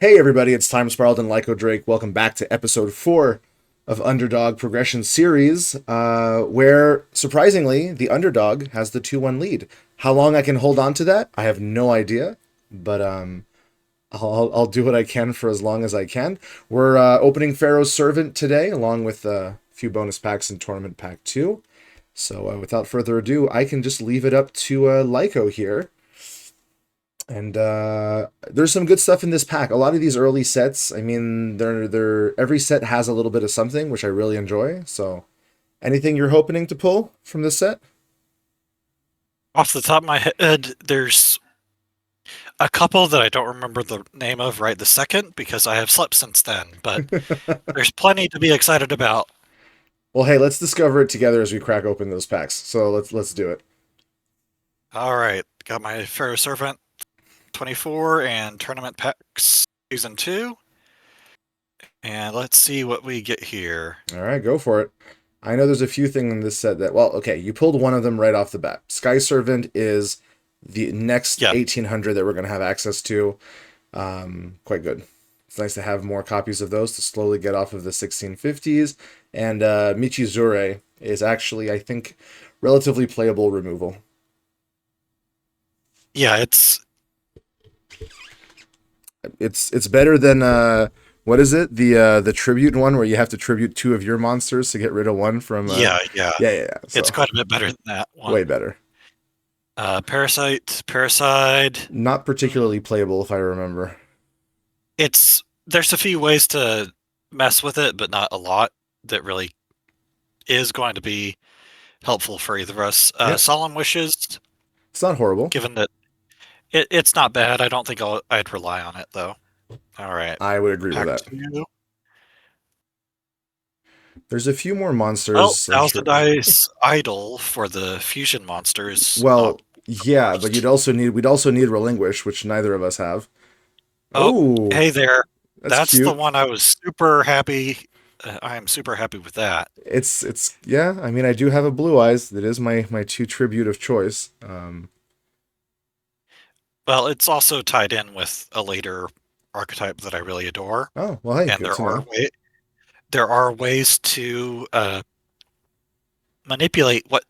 Hey everybody, it's Timespiraled and Lycodrake. Welcome back to Ep.4 of Underdog Progression Series, where, surprisingly, the Underdog has the 2-1 lead. How long I can hold on to that, I have no idea, but I'll do what I can for as long as I can. We're opening Pharaoh's Servant today, along with a few bonus packs in Tournament Pack 2. So without further ado, I can just leave it up to Lyco here. And there's some good stuff in this pack. A lot of these early sets, I mean, they're every set has a little bit of something, which I really enjoy. So, anything you're hoping to pull from this set? Off the top of my head, there's a couple that I don't remember the name of right this second because I have slept since then, but there's plenty to be excited about. Well, hey, let's discover it together as we crack open those packs. So let's do it. All right, got my Pharaoh Servant 24 and Tournament Packs Season 2. And let's see what we get here. All right, go for it. I know there's a few things in this set that, well, okay, you pulled one of them right off the bat. Sky Servant is the next Yeah, 1800 that we're going to have access to. Quite good. It's nice to have more copies of those to slowly get off of the 1650s. And Michizure is actually, I think, relatively playable removal. yeah, It's better than what is it? The tribute one where you have to tribute two of your monsters to get rid of one from yeah. yeah. So It's quite a bit better than that one. way better. Parasite. Not particularly playable if I remember. There's a few ways to mess with it, but not a lot that really is going to be helpful for either of us. Yep. Solemn Wishes, It's not horrible. given that it's not bad. I don't think I'd rely on it though. All right, I would agree with pack that. 2. There's a few more Well, monsters. Thousand Eyes Idol for the fusion monsters. Well, yeah, but we'd also need Relinquish, which neither of us have. Oh, Oh, hey there. that's That's the cute. one I was super happy. I am super happy with that. It's yeah. I mean, I do have a Blue Eyes. That is my two tribute of choice. Well, it's also tied in with a later archetype that I really adore, Oh well, hey, and good to know. there are ways to manipulate what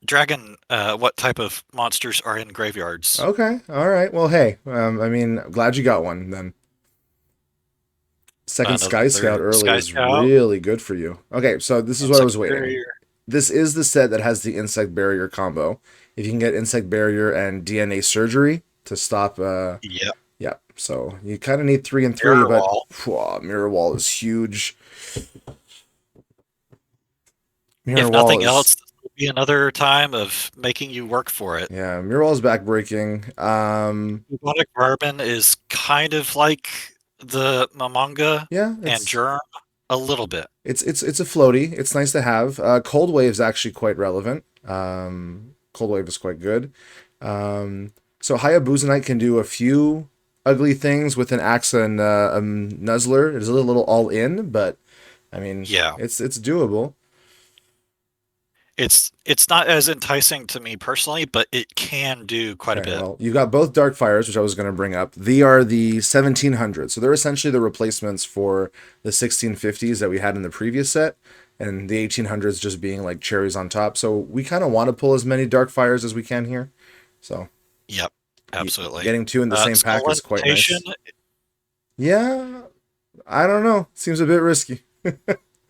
type of monsters are in graveyards. Okay, all right. Well, hey, I mean, glad you got one then. Second Sky Another Scout early Sky is Scout, really good for you. Okay, so this is what I Insect was waiting. Barrier. This is the set that has the Insect Barrier combo. If you can get Insect Barrier and DNA Surgery to stop, Yep. yeah. So you kind of need 3 and 3, Mirror but Wall. Mirror Wall is huge. Mirror If Wall nothing is else, this will be another time of making you work for it. yeah. Mirror Wall is backbreaking. Bubonic Vermin is kind of like the Mamanga Yeah, and Germ a little bit. it's a floaty. It's nice to have. Cold Wave is actually quite relevant. Cold Wave is quite good. So Hayabuzanite can do a few ugly things with an axe and a nuzzler. It is a little all in, but I mean, Yeah. it's doable. It's not as enticing to me personally, but it can do quite a Okay, bit. well, you've got both Dark Fires, which I was going to bring up. They are the 1700s, so they're essentially the replacements for the 1650s that we had in the previous set, and the 1800s just being like cherries on top. So we kind of want to pull as many Dark Fires as we can here. So Yep, absolutely. getting two in the same pack Skull is quite Invitation, nice. Yeah, I don't know. Seems a bit risky.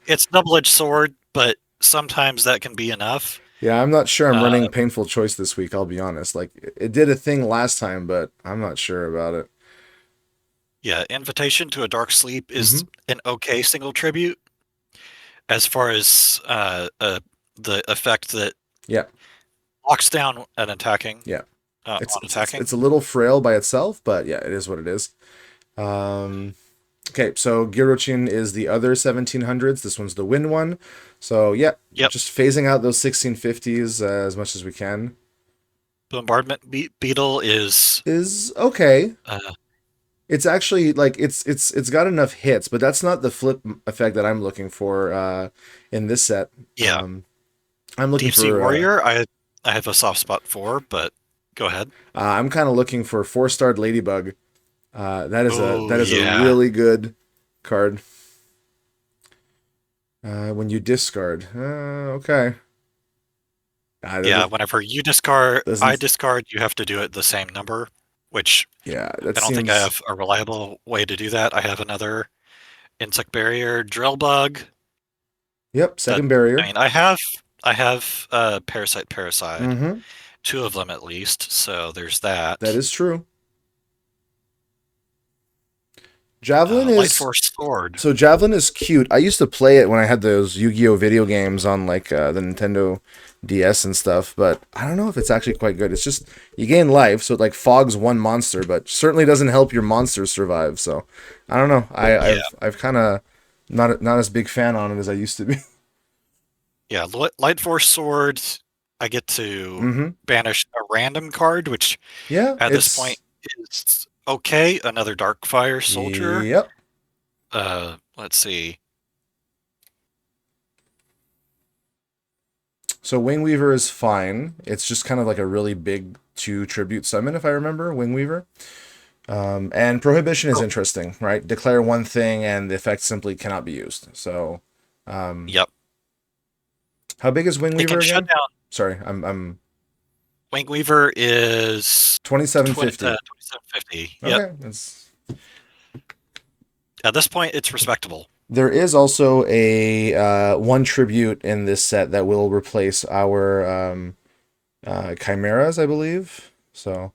it's double-edged sword, but sometimes that can be enough. Yeah, I'm not sure I'm Uh, running Painful Choice this week, I'll be honest. Like, it did a thing last time, but I'm not sure about it. yeah, Invitation to a Dark Sleep Mm-hmm. is an okay single tribute as far as the effect that Yeah, locks down an attacking yeah. It's, on it's it's attacking. it's a little frail by itself, but yeah, it is what it is. Um, okay, so Girochin is the other 1700s. This one's the win one. So yeah, Yep, just phasing out those 1650s as much as we can Bombardment Beetle is is okay. uh, It's actually like it's got enough hits, but that's not the flip effect that I'm looking for in this set. yeah. Um, I'm looking Deep Sea for Warrior. I have a soft spot for, but go ahead. I'm kind of looking for 4-starred Ladybug Oh, that is a yeah. really good card. When you discard, okay. Yeah, That whenever you discard, I doesn't. discard, you have to do it the same number, which Yeah, that I don't think I seems. have a reliable way to do that. I have another insect barrier drill bug Yep, that second barrier. I have parasite parasite, Mm-hmm. two of them at least, so there's That that. is true. Javelin Light is Force Sword. So Javelin is cute. I used to play it when I had those Yu-Gi-Oh video games on like the Nintendo DS and stuff, but I don't know if it's actually quite good. It's just you gain life, so it like fogs one monster, but certainly doesn't help your monsters survive. So I don't know. Yeah, I've kind of not as big fan on it as I used to be. yeah. Light Force Sword. I get to Mm-hmm. banish a random card, which Yeah, at this point it's is okay. Another Darkfire Soldier. yep. Let's see. So Wingweaver is fine. It's just kind of like a really big 2 tribute summon, if I remember, Wingweaver. And Prohibition is Oh, interesting, right? Declare one thing and the effect simply cannot be used. So, um, yep. how big is It can Wingweaver shut again? down. Sorry, I'm Wingweaver is 2750. 2750. Yep. Okay, that's At this point, it's respectable. there is also a 1 tribute in this set that will replace our chimeras, I believe. So,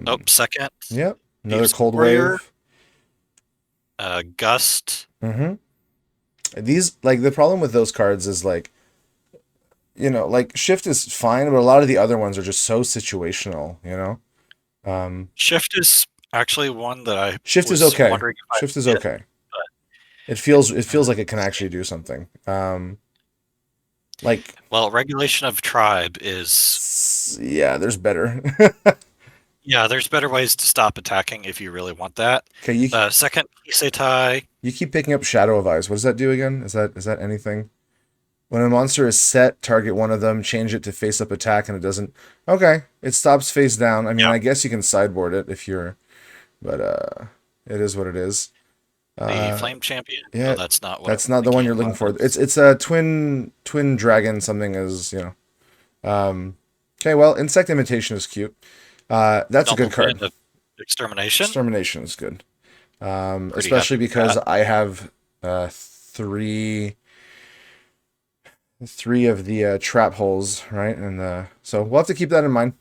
Oh, um, second. yep, another Thieves cold Warrior. wave. Gust. Mm-hmm. These like the problem with those cards is like like shift is fine, but a lot of the other ones are just so situational. Um, Shift is actually one that I shift is was okay. wondering if I Shift is would get, okay. but It feels like it can actually do something. Like well, regulation of tribe is yeah, there's better. yeah. There's better ways to stop attacking if you really want that. Okay, Second, Isetai. you keep picking up Shadow of Eyes. What does that do again? Is that anything? When a monster is set, target one of them, change it to face up attack, and it doesn't. Okay, it stops face down. I mean, Yep. I guess you can sideboard it if you're, but it is what it is. The Uh, Flame Champion. Oh, yeah, that's not what I that's was not the one thinking you're it looking for. was. It's a twin dragon something is. Okay, well, insect imitation is cute. That's a good Double card. Band of Extermination. Extermination is good. Pretty Especially happy with because that. I have three of the trap holes, right? And so we'll have to keep that in mind.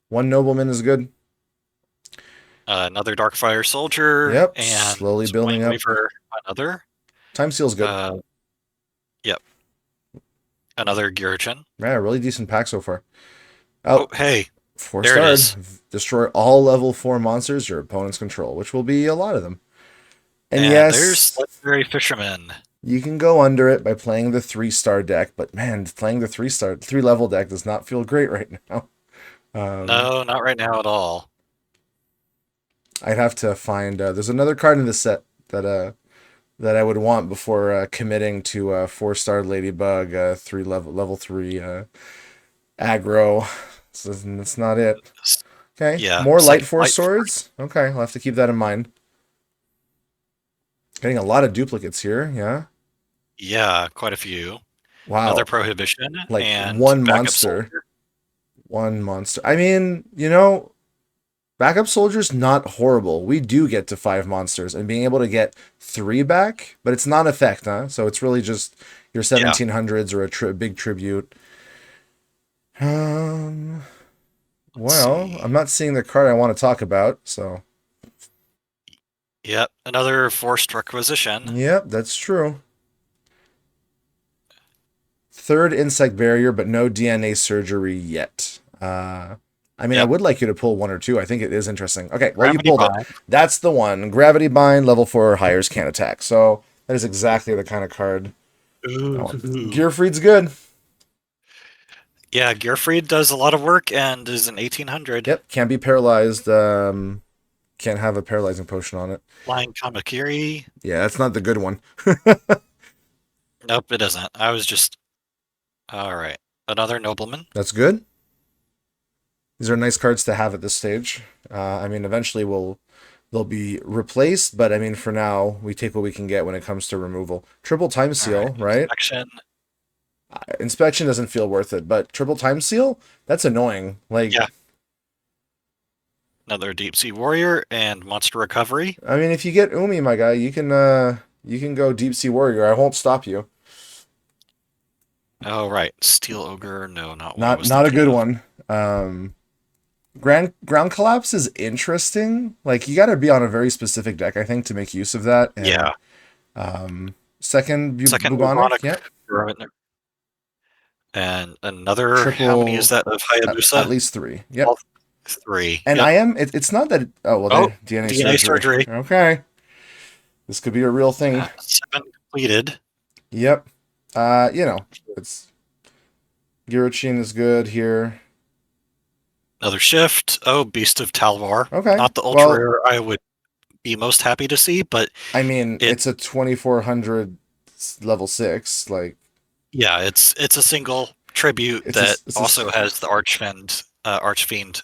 One nobleman is good. Another Darkfire Soldier Yep, and slowly building up. Wingweaver. Another. Time Seal's good. Uh, yep. Another Gurchin. Yeah, really decent pack so far. Oh, Oh, hey, four there it starred. is. Destroy all level 4 monsters your opponents control, which will be a lot of them. And And there's yes, Legendary Fisherman. you can go under it by playing the 3-star deck, but man, playing the 3 level deck does not feel great right now. No, not right now at all. I'd have to find. There's another card in the set that I would want before committing to 4-star Ladybug, 3 level 3 aggro. So that's not it. Okay, Yeah, more Light second Force Light swords. Okay, I'll have to keep that in mind. Getting a lot of duplicates here. Yeah. Yeah, quite a few. Another Wow. Prohibition Like and one Backup monster. Soldier. One monster. I mean, backup soldier's not horrible. We do get to 5 monsters and being able to get 3 back, but it's not effect, huh? So it's really just your Yeah. 1700s or a big tribute. Um, Let's well, I'm see. not seeing the card I want to talk about, so Yep, another Forced Requisition. yep, that's true. Third insect barrier, but no DNA surgery yet. I mean, I Yep. would like you to pull 1 or 2. I think it is interesting. Okay, well, you Gravity pulled it. Bind. That's the one. Gravity Bind, level 4 or higher can attack. So that is exactly the kind of card I want. Ooh. Gearfried's good. Yeah, Gearfried does a lot of work and is an 1800. Yep, can't be paralyzed. Can't have a paralyzing potion on it. Flying Kamakiri. Yeah, that's not the good one. Nope, it isn't. I was just. Alright. Another Nobleman. That's good. These are nice cards to have at this stage. I mean, eventually we'll they'll be replaced. But I mean, for now, we take what we can get when it comes to removal. Triple time All right, seal, right? inspection. Inspection doesn't feel worth it, but triple time seal, that's annoying. Like, Yeah. Another deep sea warrior and monster recovery. I mean, if you get Umi, my guy, you can go deep sea warrior. I won't stop you. Oh right, steel ogre. No, not what I Not was not a thinking good of. one. Ground collapse is interesting. Like you got to be on a very specific deck, I think, to make use of that. And Yeah. second Second bubonic, bubonic. yep. And another. How many is Triple, that of at Hayabusa? least three. Yep. All three. And Yep. I am. It's not that. Oh well, Oh, they DNA DNA surgery. surgery. Okay, this could be a real thing. 7 completed. Yep. It's Girochin is good here. Another shift. Oh, Beast of Talvar. Okay. Not the ultra Well, rare I would be most happy to see, but I mean, it. it's a 2400 level 6. Like Yeah, it's a single tribute it's that a it's also a has the Archfiend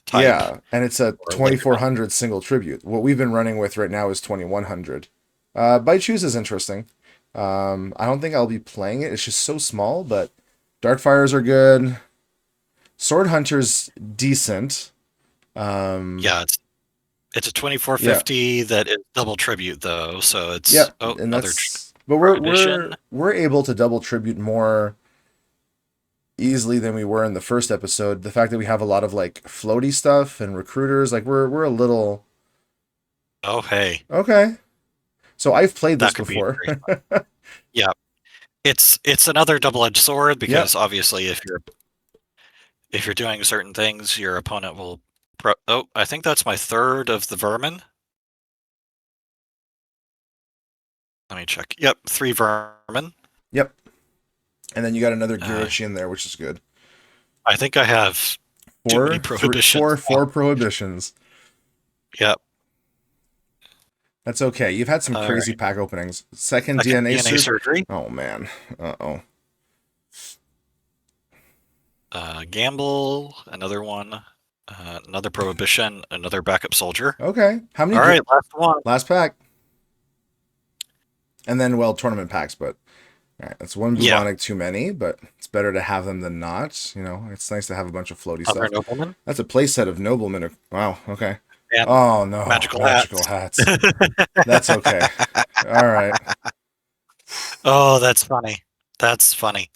type yeah, and it's a or later on. 2400 single tribute. What we've been running with right now is 2100. Bite Choose is interesting. I don't think I'll be playing it. It's just so small, but Darkfires are good. Sword Hunter's decent. Yeah, it's a Yeah, 2450 that is double tribute though, so yeah, it's and another that's but prohibition. we're able to double tribute more easily than we were in the first episode. The fact that we have a lot of like floaty stuff and recruiters, like we're a little Oh hey, okay. So I've played this that could be before. very fun. Yeah, it's another double-edged sword Yep. because obviously if you're doing certain things, your opponent will. Oh, I think that's my third of the vermin. Let me check. Yep, 3 vermin. Yep. And then you got another Uh, Girochi in there, which is good. I think I have too many prohibitions. Four prohibitions. Yep. That's okay. You've had some All crazy right. pack openings. Second Second DNA DNA surgery. surgery. Oh man. Uh-oh. Gamble. Another one. Another prohibition. Another backup soldier. Okay. How many All right, last one. last pack? And then well, tournament packs, but all right, that's one Yeah. bubonic too many, but it's better to have them than not. You know, it's nice to have a bunch of floaty Other stuff. nobleman. That's a playset of noblemen. Wow, okay. And Oh no, magical magical hats. hats. That's okay. All right. Oh, that's funny. That's funny.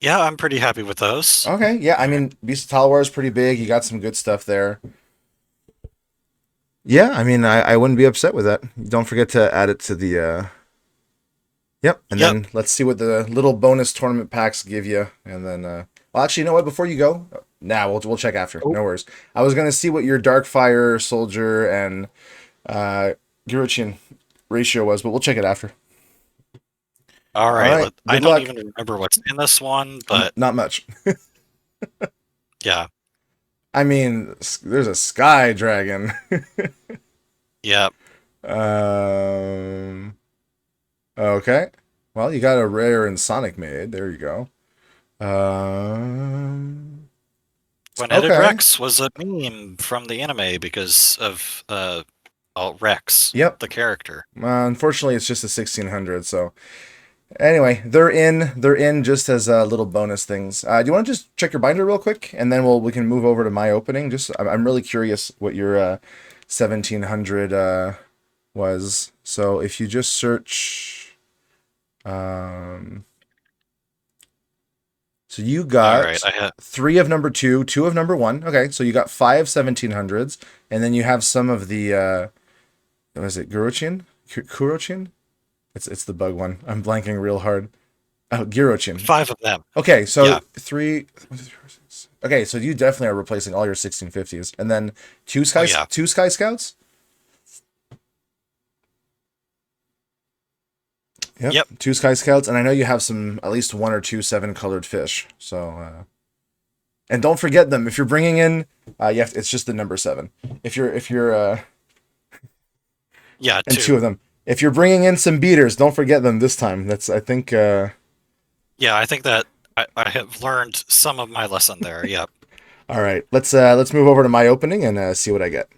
Yeah, I'm pretty happy with those. Okay, yeah, I All right. mean, Beast of Talwar is pretty big. You got some good stuff there. Yeah, I mean, I wouldn't be upset with that. Don't forget to add it to the. Yep, and Yep. then let's see what the little bonus tournament packs give you, and then. Well, actually, you know what? Before you go, nah, we'll check after. Oh, No worries. I was gonna see what your Darkfire Soldier and uh, Girochin ratio was, but we'll check it after. all All right. right. I Good don't luck. even remember what's in this one, but Not much. yeah. I mean, there's a Sky Dragon. Yeah. um. Okay. Well, you got a rare and Sonic Maid. There you go. Um. One-headed Okay. Rex was a meme from the anime because of Rex, Yep. the character. Unfortunately, it's just a 1600. So anyway, they're in. They're in just as little bonus things. Do you want to just check your binder real quick, and then we can move over to my opening. Just I'm really curious what your 1700 was. So if you just search, um, so you All right. got I have. 3 of number 2, 2 of number 1. Okay, so you got 5 1700s, and then you have some of the what is it, Gurochin? Kurochin? It's the bug one. I'm blanking real hard. Oh, Girochin. 5 of them. Okay, so Yeah. 3. Okay, so you definitely are replacing all your 1650s, and then Oh yeah. two Sky Scouts. Yep, Yep. 2 Sky Scouts, and I know you have some at least 1 or 2 7-colored fish. So, and don't forget them if you're bringing in. It's just the number 7. If you're Yeah. and 2. 2 of them. If you're bringing in some beaters, don't forget them this time. That's I think. Yeah. I think that I have learned some of my lesson there. Yep. All right, let's move over to my opening and see what I get.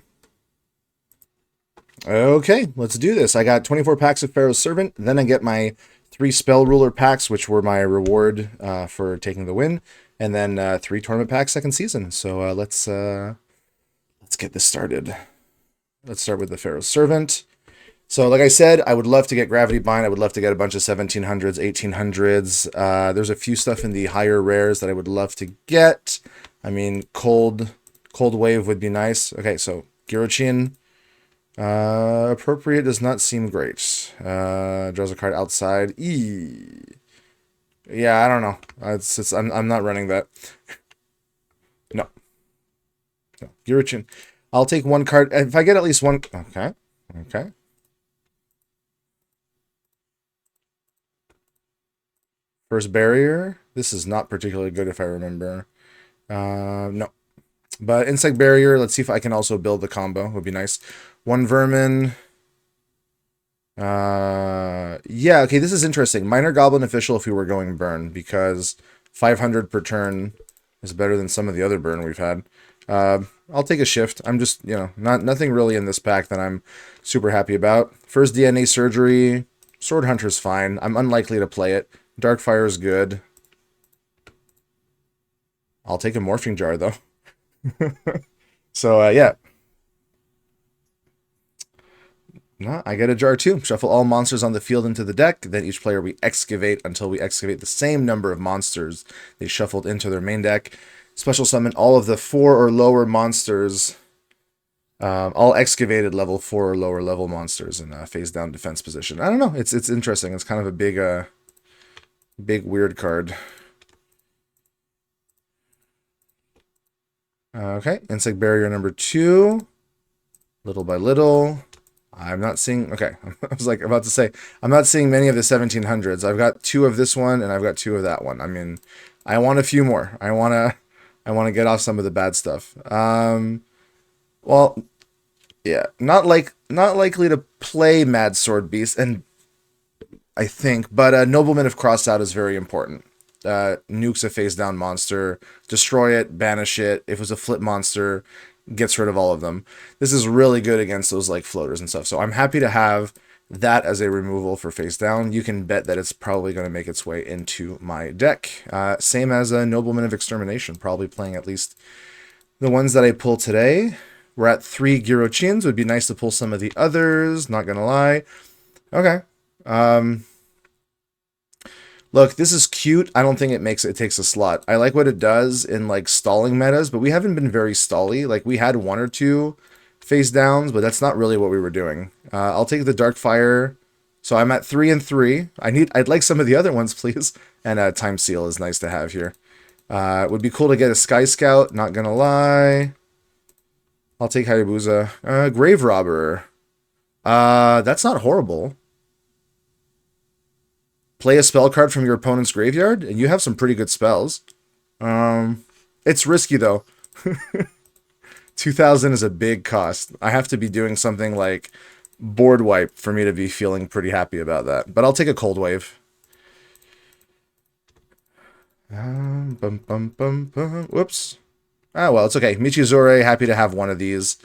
Okay, let's do this. I got 24 packs of Pharaoh's Servant. Then I get my 3 Spell Ruler packs, which were my reward for taking the win. And then 3 tournament packs second season. So let's get this started. Let's start with the Pharaoh's Servant. So like I said, I would love to get Gravity Bind. I would love to get a bunch of 1700s, 1800s. There's a few stuff in the higher rares that I would love to get. I mean, Cold Wave would be nice. Okay, so Girochin. Appropriate does not seem great. Draws a card outside. Yeah, I don't know. I'm not running that. No. No. Girochin. I'll take one card. If I get at least one. Okay. Okay. First barrier. This is not particularly good if I remember. No. But insect barrier, let's see if I can also build the combo. Would be nice. One vermin. Yeah, okay, this is interesting. Minor Goblin Official if we were going burn, because 500 per turn is better than some of the other burn we've had. I'll take a shift. I'm just, nothing really in this pack that I'm super happy about. First DNA Surgery. Sword Hunter's fine. I'm unlikely to play it. Darkfire is good. I'll take a Morphing Jar, though. So, yeah. No, I get a jar too. Shuffle all monsters on the field into the deck. Then each player we excavate until we excavate the same number of monsters they shuffled into their main deck. Special summon all of the 4 or lower monsters. All excavated level 4 or lower level monsters in a face down defense position. I don't know. It's interesting. It's kind of a big weird card. Okay, Insect Barrier number 2. Little by little. I'm not seeing... Okay, I was like about to say, I'm not seeing many of the 1700s. I've got 2 of this one, and I've got 2 of that one. I mean, I want a few more. I want to get off some of the bad stuff. Well, yeah, not likely to play Mad Sword Beast, and I think, but Nobleman of Crossed Out is very important. Nukes a face down monster, destroy it, banish it. If it was a flip monster, gets rid of all of them. This is really good against those like floaters and stuff. So I'm happy to have that as a removal for face down. You can bet that it's probably going to make its way into my deck. Same as a Nobleman of Extermination, probably playing at least the ones that I pull today. We're at 3 Girochins. Would be nice to pull some of the others, not gonna lie. Okay. Look, this is cute. I don't think it takes a slot. I like what it does in like stalling metas, but we haven't been very stally. Like we had 1 or 2 face downs, but that's not really what we were doing. I'll take the Darkfire. So I'm at 3 and 3. I'd like some of the other ones, please. And Time Seal is nice to have here. It would be cool to get a Sky Scout, not gonna lie. I'll take Hayabusa. Grave Robber. That's not horrible. Play a spell card from your opponent's graveyard, and you have some pretty good spells. It's risky, though. 2,000 is a big cost. I have to be doing something like board wipe for me to be feeling pretty happy about that. But I'll take a Cold Wave. Whoops. Ah, well, it's okay. Michizore, happy to have one of these.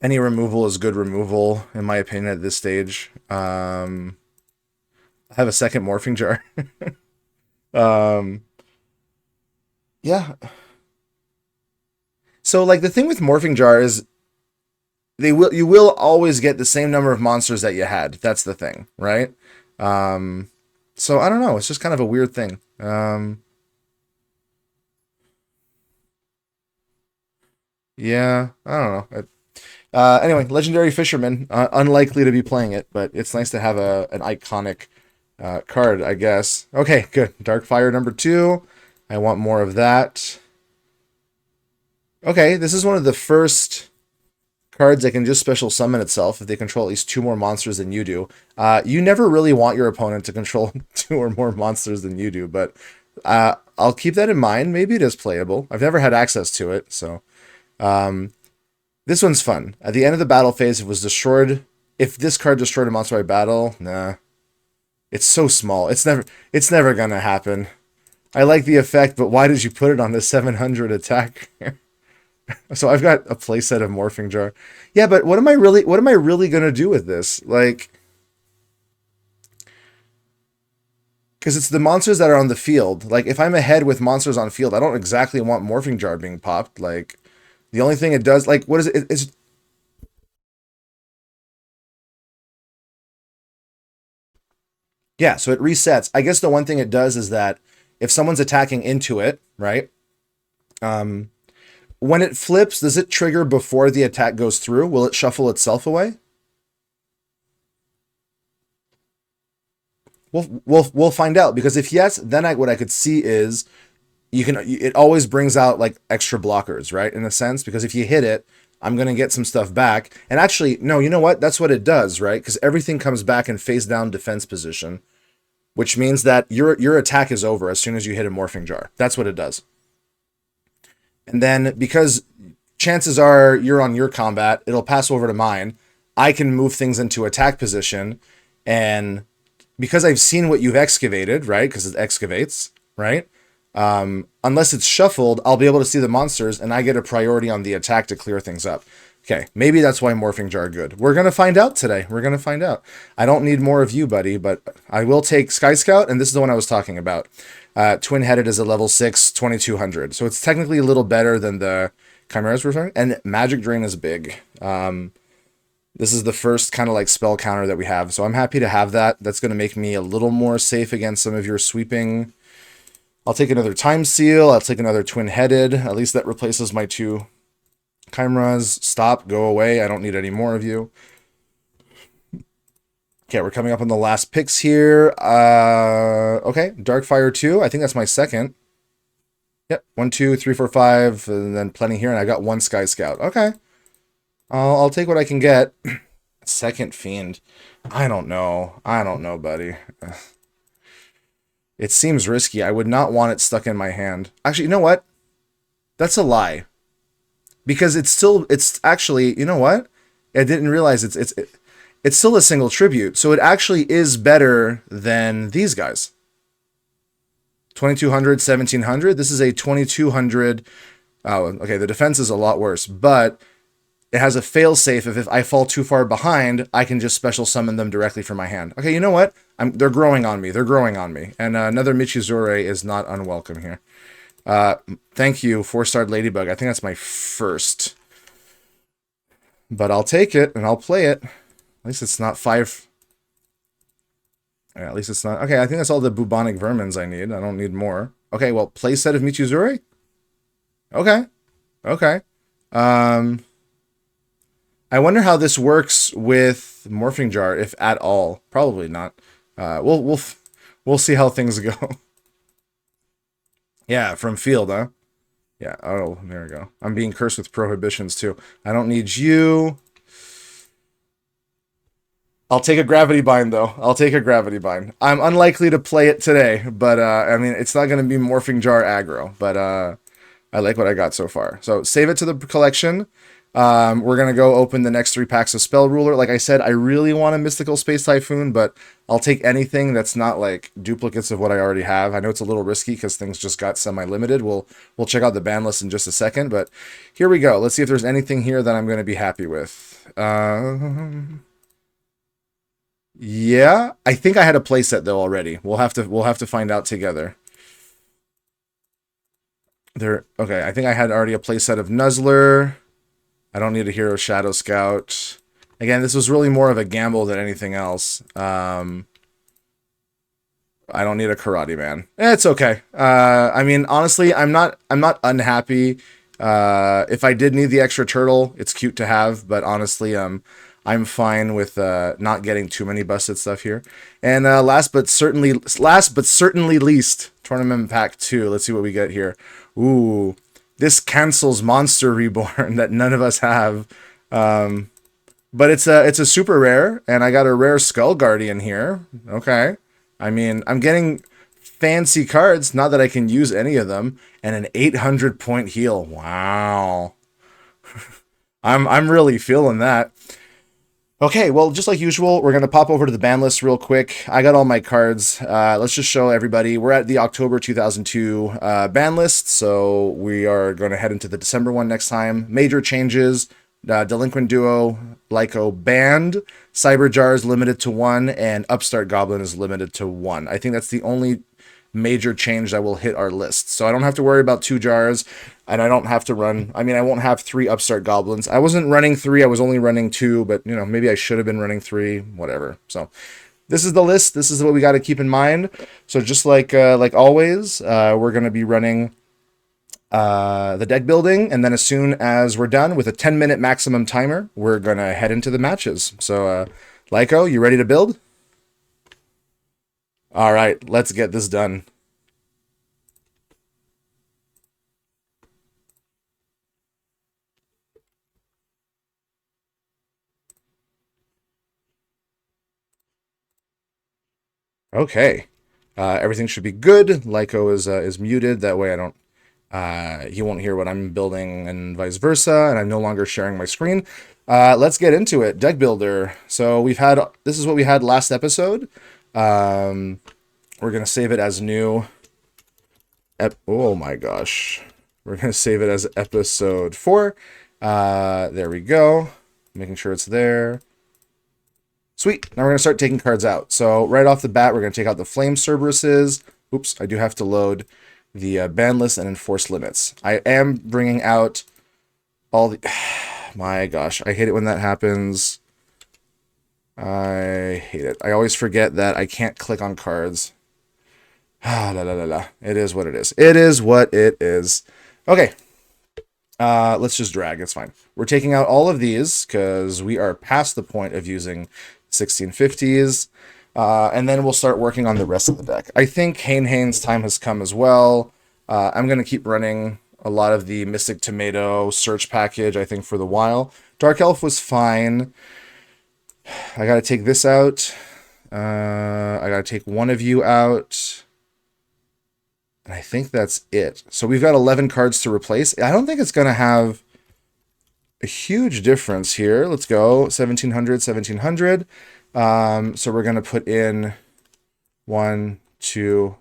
Any removal is good removal, in my opinion, at this stage. I have a second Morphing Jar. Yeah. So, like, the thing with Morphing Jar is you will always get the same number of monsters that you had. That's the thing, right? So, I don't know. It's just kind of a weird thing. Yeah, I don't know. Anyway, Legendary Fisherman. Unlikely to be playing it, but it's nice to have an iconic card, I guess. Okay, good. Darkfire number 2. I want more of that. Okay, this is one of the first cards that can just special summon itself if they control at least 2 more monsters than you do. You never really want your opponent to control 2 or more monsters than you do, but I'll keep that in mind. Maybe it is playable. I've never had access to it, so... this one's fun. At the end of the battle phase, if it was destroyed... If this card destroyed a monster by battle, nah. It's so small. It's never gonna happen. I like the effect, but why did you put it on the 700 attack? So I've got a playset of Morphing Jar. Yeah, but what am I really gonna do with this? Like, because it's the monsters that are on the field. Like, if I'm ahead with monsters on field, I don't exactly want Morphing Jar being popped. Like, the only thing it does, like, what is it? It's yeah. So it resets. I guess the one thing it does is that if someone's attacking into it, right? Um, when it flips, does it trigger before the attack goes through? Will it shuffle itself away? We'll find out, because if yes, then what I could see is it always brings out like extra blockers, right? In a sense, because if you hit it, I'm gonna get some stuff back. And actually, no, you know what? That's what it does, right? Because everything comes back in face down defense position, which means that your attack is over as soon as you hit a Morphing Jar. That's what it does. And then because chances are you're on your combat, it'll pass over to mine. I can move things into attack position, and because I've seen what you've excavated, right? Because it excavates, right? Unless it's shuffled, I'll be able to see the monsters, and I get a priority on the attack to clear things up. Okay, maybe that's why Morphing Jar good. We're gonna find out today. We're gonna find out. I don't need more of you, buddy, but I will take Sky Scout, and this is the one I was talking about. Twin-headed is a level 6, 2200. So it's technically a little better than the Chimera's Return, and Magic Drain is big. This is the first kind of like spell counter that we have, so I'm happy to have that. That's going to make me a little more safe against some of your sweeping. I'll take another Time Seal. I'll take another Twin-headed. At least that replaces my 2 Chimeras. Stop. Go away. I don't need any more of you. Okay, we're coming up on the last picks here. Okay, Darkfire 2. I think that's my second. Yep, 1, 2, 3, 4, 5, and then plenty here, and I got 1 Sky Scout. Okay. I'll take what I can get. Second Fiend. I don't know. I don't know, buddy. It seems risky. I would not want it stuck in my hand. Actually, you know what? That's a lie. Because it's actually, you know what? I didn't realize it's still a single tribute. So it actually is better than these guys. 2200, 1700. This is a 2200. Oh, okay. The defense is a lot worse, but it has a failsafe. If I fall too far behind, I can just special summon them directly from my hand. Okay, you know what? They're growing on me. They're growing on me. And another Michizure is not unwelcome here. Thank you, 4-starred Ladybug. I think that's my first. But I'll take it, and I'll play it. At least it's not 5. Yeah, at least it's not. Okay, I think that's all the bubonic vermins I need. I don't need more. Okay, well, playset of Michizure? Okay. Okay. I wonder how this works with Morphing Jar, if at all. Probably not. We'll see how things go. Yeah, from field, huh? Yeah. Oh, there we go. I'm being cursed with prohibitions too. I don't need you. I'll take a Gravity Bind though. I'll take a Gravity Bind. I'm unlikely to play it today, but I mean, it's not going to be Morphing Jar aggro, but I like what I got so far. So save it to the collection. We're going to go open the next 3 packs of Spell Ruler. Like I said, I really want a Mystical Space Typhoon, but I'll take anything that's not like duplicates of what I already have. I know it's a little risky because things just got semi-limited. We'll check out the ban list in just a second, but here we go. Let's see if there's anything here that I'm going to be happy with. Yeah, I think I had a playset though already. We'll have to find out together. Okay, I think I had already a playset of Nuzzler. I don't need a Hero Shadow Scout. Again, this was really more of a gamble than anything else. I don't need a Karate Man. It's okay. I mean, honestly, I'm not unhappy. If I did need the extra turtle, it's cute to have, but honestly, I'm fine with not getting too many busted stuff here. And last but certainly least, Tournament Pack 2. Let's see what we get here. Ooh. This cancels Monster Reborn that none of us have. But it's a super rare, and I got a rare Skull Guardian here. Okay. I mean, I'm getting fancy cards, not that I can use any of them, and an 800 point heal. Wow. I'm really feeling that. Okay, well, just like usual, we're going to pop over to the ban list real quick. I got all my cards. Let's just show everybody. We're at the October 2002 ban list, so we are going to head into the December one next time. Major changes. Delinquent Duo, Lyco banned. Cyber Jar is limited to one, and Upstart Goblin is limited to one. I think that's the only major change that will hit our list. So I don't have to worry about 2 jars, and I don't have to run. I mean, I won't have 3 Upstart Goblins. I wasn't running 3, I was only running 2, but you know, maybe I should have been running 3, whatever. So this is the list. This is what we got to keep in mind. So just like always, we're going to be running the deck building, and then as soon as we're done with a 10-minute maximum timer, we're going to head into the matches. So Lyco, you ready to build? All right, let's get this done. Okay, everything should be good. Lyco is muted. That way I don't he won't hear what I'm building and vice versa, and I'm no longer sharing my screen. Let's get into it. Deck builder. So this is what we had last episode. We're gonna save it as new. Oh my gosh. We're gonna save it as episode 4. There we go. Making sure it's there. Sweet. Now we're going to start taking cards out. So right off the bat, we're going to take out the Flame Cerberuses. Oops, I do have to load the ban list and enforce limits. I am bringing out all the... My gosh, I hate it when that happens. I hate it. I always forget that I can't click on cards. It is what it is. It is what it is. Okay. Let's just drag. It's fine. We're taking out all of these because we are past the point of using 1650s. And then we'll start working on the rest of the deck. I think Hain's time has come as well. I'm going to keep running a lot of the Mystic Tomato search package, I think, for the while. Dark Elf was fine. I got to take this out. I got to take one of you out. And I think that's it. So we've got 11 cards to replace. I don't think it's going to have a huge difference here. Let's go 1700, 1700. So we're going to put in 1, 2.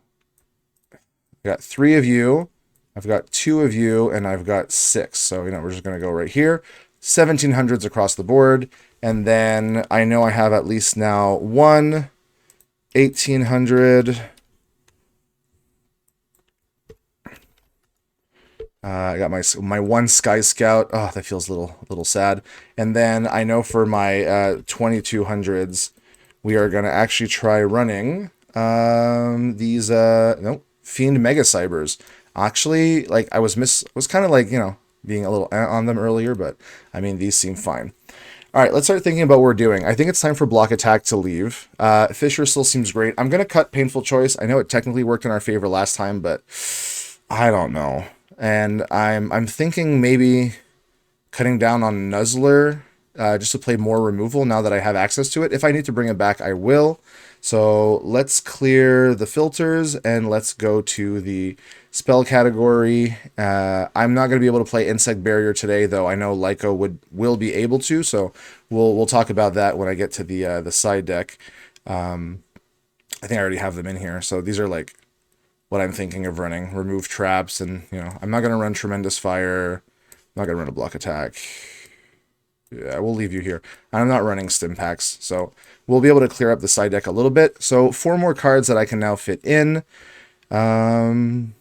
I got 3 of you. I've got 2 of you, and I've got 6. So, we're just going to go right here. 1700s across the board. And then I know I have at least now 1 1800. I got my 1 Sky Scout. Oh, that feels a little sad. And then I know for my 2200s, we are going to actually try running these Fiend Mega Cybers. Actually, like I was kind of like, being a little on them earlier, but I mean, these seem fine. All right, let's start thinking about what we're doing. I think it's time for Block Attack to leave. Fisher still seems great. I'm going to cut Painful Choice. I know it technically worked in our favor last time, but I don't know. And I'm thinking maybe cutting down on Nuzzler just to play more removal now that I have access to it. If I need to bring it back, I will. So let's clear the filters and let's go to the spell category. I'm not going to be able to play Insect Barrier today, though I know Lyco will be able to. So we'll talk about that when I get to the side deck. I think I already have them in here. So these are like what I'm thinking of running. Remove traps, and I'm not going to run Tremendous Fire. I'm not going to run a Block Attack. Yeah, we'll leave you here. I'm not running Stim Packs, so we'll be able to clear up the side deck a little bit. So 4 more cards that I can now fit in. So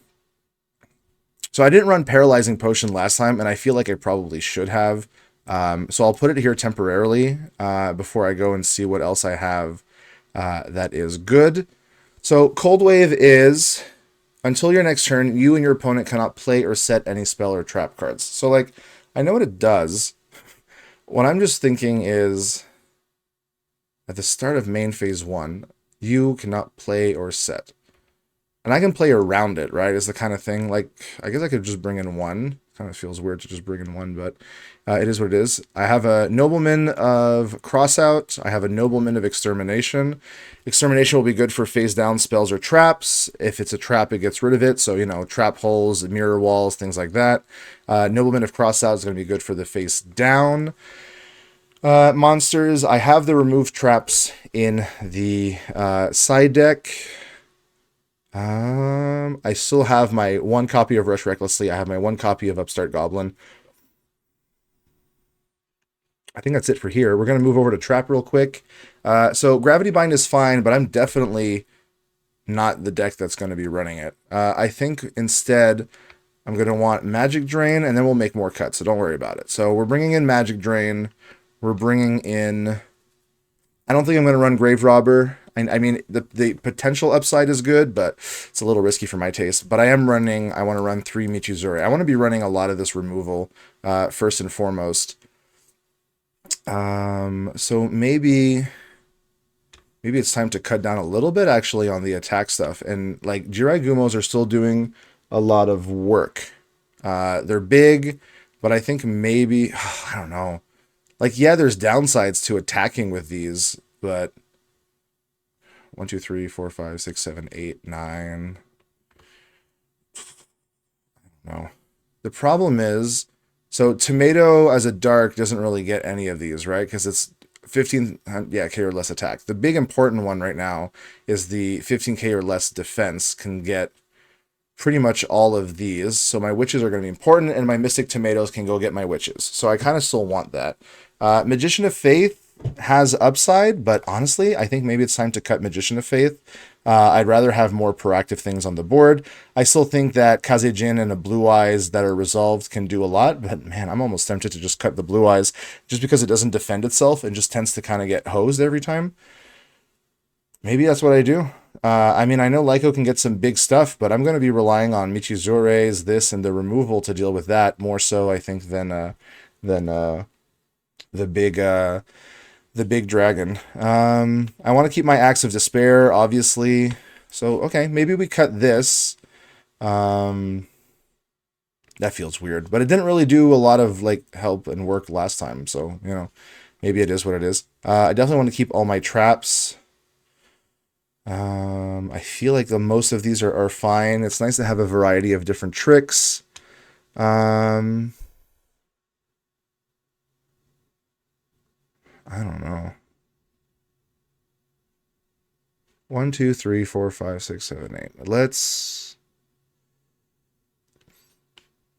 I didn't run Paralyzing Potion last time, and I feel like I probably should have. So I'll put it here temporarily before I go and see what else I have that is good. So Cold Wave is, until your next turn, you and your opponent cannot play or set any spell or trap cards. So, like, I know what it does. What I'm just thinking is, at the start of main phase 1, you cannot play or set. And I can play around it, right? Is the kind of thing, like, I guess I could just bring in 1. Kind of feels weird to just bring in 1, but it is what it is. I have a Nobleman of Crossout. I have a Nobleman of Extermination. Extermination will be good for phase down spells or traps. If it's a trap, it gets rid of it. So, trap holes, mirror walls, things like that. Nobleman of Crossout is going to be good for the face down. Monsters. I have the remove traps in the side deck. I still have my one copy of Rush Recklessly. I have my one copy of Upstart Goblin. I think that's it for here. We're going to move over to Trap real quick. So Gravity Bind is fine, but I'm definitely not the deck that's going to be running it. I think instead I'm going to want Magic Drain, and then we'll make more cuts, so don't worry about it. So we're bringing in Magic Drain. We're bringing in... I don't think I'm going to run Grave Robber. I mean, the potential upside is good, but it's a little risky for my taste. But I want to run 3 Michizure. I want to be running a lot of this removal, first and foremost. So maybe it's time to cut down a little bit, actually, on the attack stuff. And, like, Jirai Gumos are still doing a lot of work. They're big, but I think maybe... I don't know. Like, yeah, there's downsides to attacking with these, but 1, 2, 3, 4, 5, 6, 7, 8, 9. No. The problem is, so Tomato as a dark doesn't really get any of these, right? Because it's 15K or less attack. The big important one right now is the 15K or less defense can get pretty much all of these. So my witches are going to be important, and my Mystic Tomatoes can go get my witches. So I kind of still want that. Magician of Faith has upside, but honestly, I think maybe it's time to cut Magician of Faith. I'd rather have more proactive things on the board. I still think that Kazejin and a Blue Eyes that are resolved can do a lot, but man, I'm almost tempted to just cut the Blue Eyes just because it doesn't defend itself and just tends to kind of get hosed every time. Maybe that's what I do. I mean, I know Lyco can get some big stuff, but I'm going to be relying on Michizure's, this, and the removal to deal with that more so, I think, than the big dragon. I want to keep my Axe of Despair, obviously. So, okay, maybe we cut this. That feels weird, but it didn't really do a lot of like help and work last time. So, you know, maybe it is what it is. I definitely want to keep all my traps. I feel like the most of these are fine. It's nice to have a variety of different tricks. I don't know. 1, 2, 3, 4, 5, 6, 7, 8. Let's...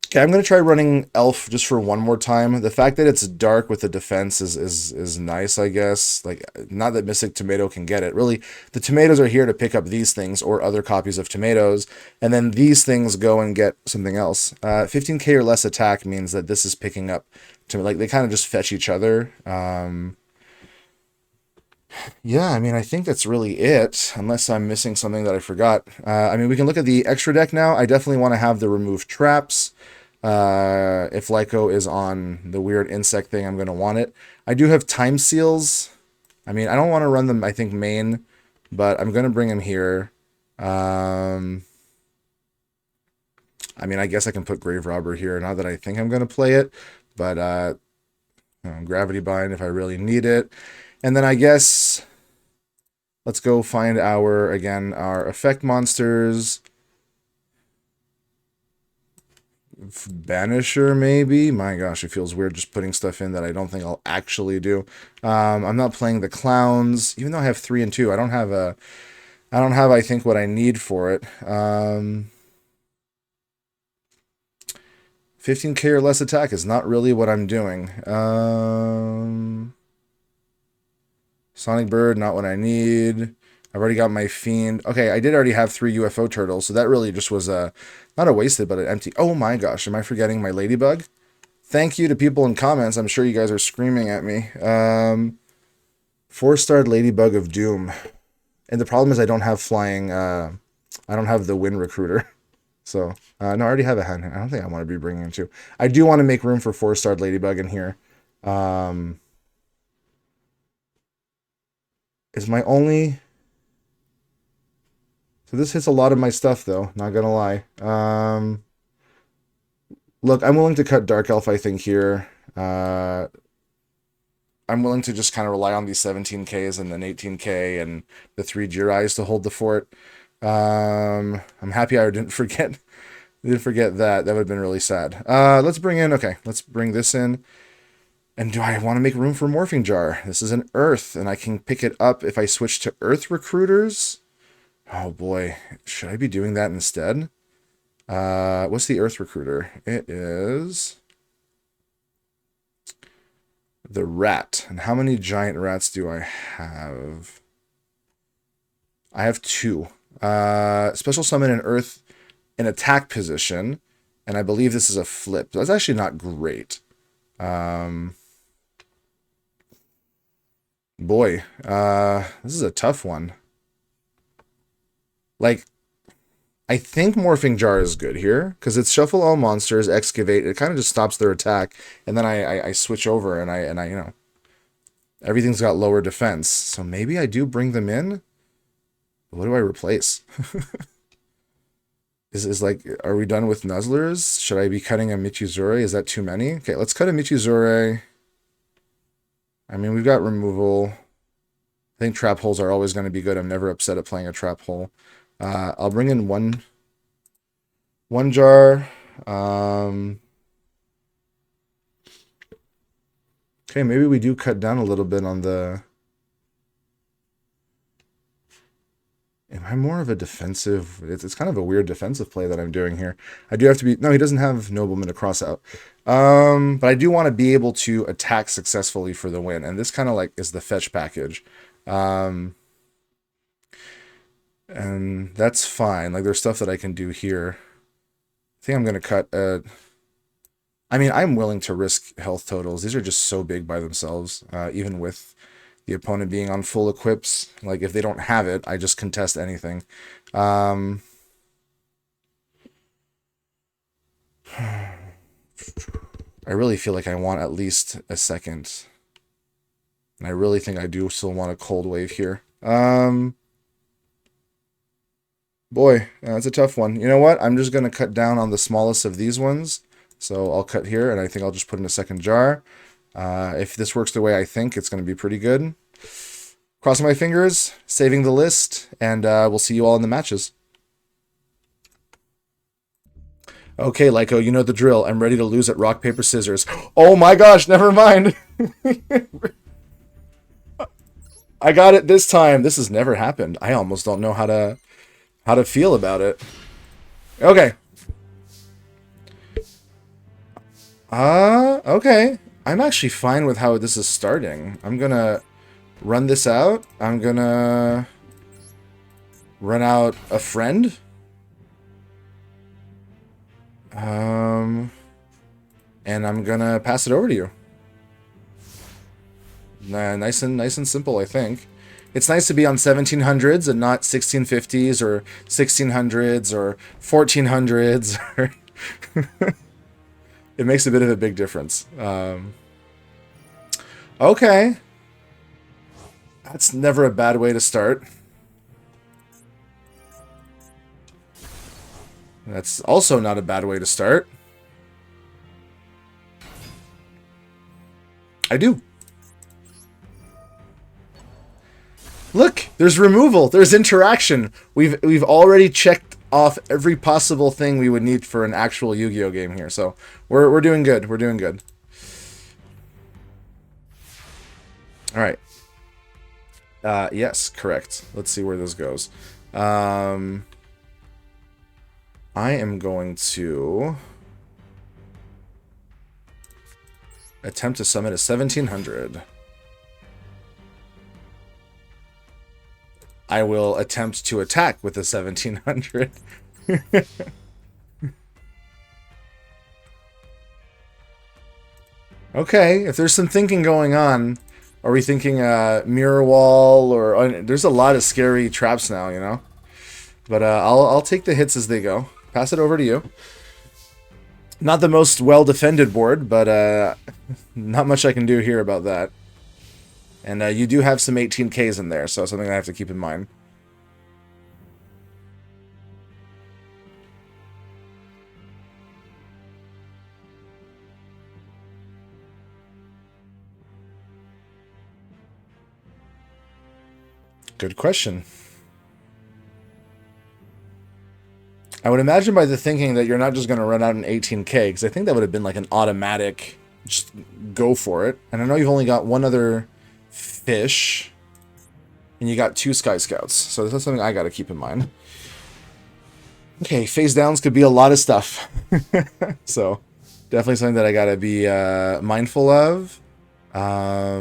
Okay, I'm going to try running Elf just for one more time. The fact that it's dark with the defense is nice, I guess. Like, not that Mystic Tomato can get it. Really, the tomatoes are here to pick up these things or other copies of tomatoes, and then these things go and get something else. 15K or less attack means that this is picking up... Like, they kind of just fetch each other. Yeah, I mean, I think that's really it, unless I'm missing something that I forgot. I mean, we can look at the extra deck now. I definitely want to have the remove traps. If Lyco is on the weird insect thing, I'm going to want it. I do have time seals. I mean, I don't want to run them, I think, main, but I'm going to bring him here. I mean, I guess I can put Grave Robber here, not that I think I'm going to play it, but Gravity Bind if I really need it. And then I guess let's go find our effect monsters. Banisher, maybe? My gosh, it feels weird just putting stuff in that I don't think I'll actually do. I'm not playing the clowns, even though I have 3 and 2. I don't have, I think, what I need for it. 15K or less attack is not really what I'm doing. Sonic Bird, not what I need. I've already got my Fiend. Okay, I did already have 3 UFO turtles, so that really just was not a wasted, but an empty. Oh my gosh, am I forgetting my Ladybug? Thank you to people in comments. I'm sure you guys are screaming at me. 4-starred Ladybug of Doom. And the problem is I don't have flying, I don't have the Wind Recruiter. So, no, I already have a hand. I don't think I want to be bringing him too. I do want to make room for 4-starred Ladybug in here. Is my only... So this hits a lot of my stuff, though. Not gonna lie. Look, I'm willing to cut Dark Elf, I think, here. I'm willing to just kind of rely on these 17Ks and then 18K and the 3 Jirais to hold the fort. I'm happy I didn't forget that. That would have been really sad. Let's bring this in. And do I want to make room for Morphing Jar? This is an Earth, and I can pick it up if I switch to Earth Recruiters. Oh boy, should I be doing that instead? What's the Earth Recruiter? It is the rat. And how many giant rats do I have? I have 2. Special summon an Earth in attack position, and I believe this is a flip. That's actually not great. Boy, this is a tough one. Like, I think Morphing Jar is good here, because it's shuffle all monsters, excavate, it kind of just stops their attack, and then I switch over, and I, you know, everything's got lower defense. So maybe I do bring them in? What do I replace? Is like, are we done with Nuzzlers? Should I be cutting a Michizure? Is that too many? Okay, let's cut a Michizure. I mean, we've got removal. I think trap holes are always going to be good. I'm never upset at playing a trap hole. I'll bring in one jar. Okay, maybe we do cut down a little bit on the... Am I more of a defensive... It's kind of a weird defensive play that I'm doing here. I do have to be... No, he doesn't have Nobleman to cross out. But I do want to be able to attack successfully for the win. And this kind of like is the fetch package. And that's fine. Like, there's stuff that I can do here. I think I'm going to cut... I mean, I'm willing to risk health totals. These are just so big by themselves, even with the opponent being on full equips. Like, if they don't have it, I just contest anything. I really feel like I want at least a second. And I really think I do still want a cold wave here. Boy, that's a tough one. You know what? I'm just going to cut down on the smallest of these ones. So I'll cut here, and I think I'll just put in a second jar. If this works the way I think, it's going to be pretty good. Crossing my fingers, saving the list, and we'll see you all in the matches. Okay, Lyco, you know the drill. I'm ready to lose at rock, paper, scissors. Oh my gosh, never mind. I got it this time. This has never happened. I almost don't know how to feel about it. Okay. Okay. I'm actually fine with how this is starting. I'm gonna run this out. I'm gonna run out a friend. And I'm gonna pass it over to you. Nice and simple, I think. It's nice to be on 1700s and not 1650s or 1600s or 1400s. It makes a bit of a big difference. Okay. That's never a bad way to start. That's also not a bad way to start. I do. Look, there's removal. There's interaction. We've already checked off every possible thing we would need for an actual Yu-Gi-Oh game here. So we're doing good. We're doing good. All right. Yes, correct. Let's see where this goes. I am going to attempt to summon a 1700. I will attempt to attack with a 1700. Okay, if there's some thinking going on, are we thinking mirror wall or there's a lot of scary traps now, you know? But I'll take the hits as they go. Pass it over to you. Not the most well-defended board, but not much I can do here about that. And you do have some 18Ks in there, so something I have to keep in mind. Good question. I would imagine by the thinking that you're not just going to run out an 18K, because I think that would have been like an automatic just go for it. And I know you've only got one other fish, and you got 2 Sky Scouts, so that's something I got to keep in mind. Okay, phase downs could be a lot of stuff. So definitely something that I got to be mindful of. I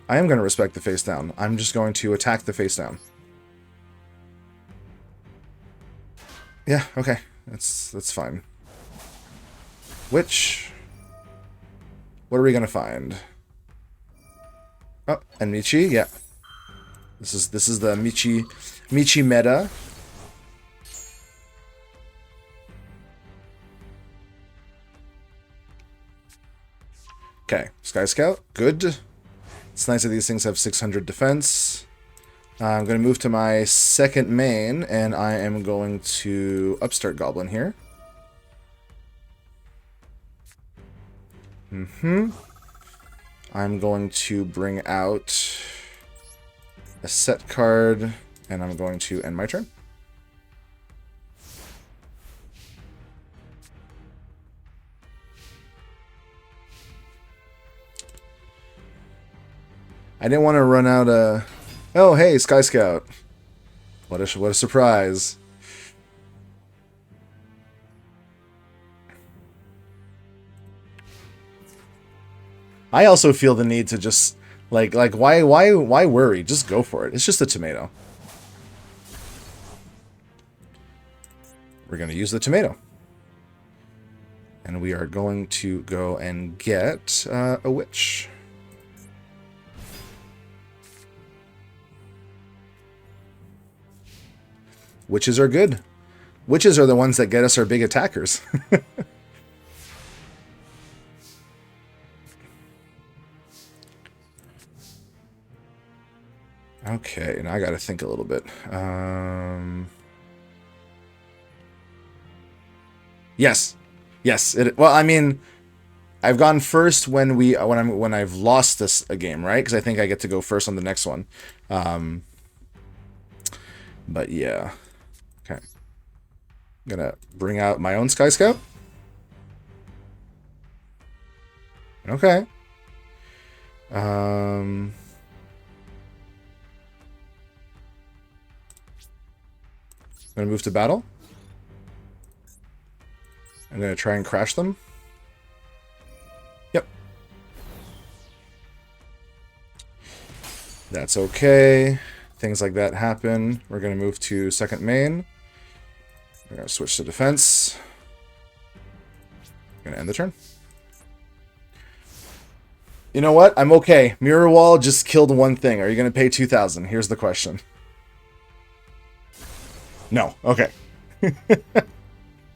am going to respect the face down. I'm just going to attack the face down. Yeah, okay. That's fine. Which... What are we going to find? Oh, and Michi, yeah. This is the Michi meta. Okay, Sky Scout, good. It's nice that these things have 600 defense. I'm going to move to my second main, and I am going to Upstart Goblin here. I'm going to bring out a set card, and I'm going to end my turn. I didn't want to run out a... Oh, hey, Sky Scout. What a surprise. I also feel the need to just... Like why worry? Just go for it. It's just a tomato. We're going to use the tomato. And we are going to go and get a witch. Witches are good. Witches are the ones that get us our big attackers. Okay, now I gotta think a little bit. Yes. Well, I mean, I've gone first when I've lost this a game, right? Because I think I get to go first on the next one. But yeah. Okay. I'm gonna bring out my own Sky Scout. Okay. I'm gonna move to battle. I'm gonna try and crash them. Yep. That's okay. Things like that happen. We're gonna move to second main. We're gonna switch to defense. Gonna end the turn. You know what? I'm okay. Mirror Wall just killed one thing. Are you gonna pay 2,000? Here's the question. No. Okay.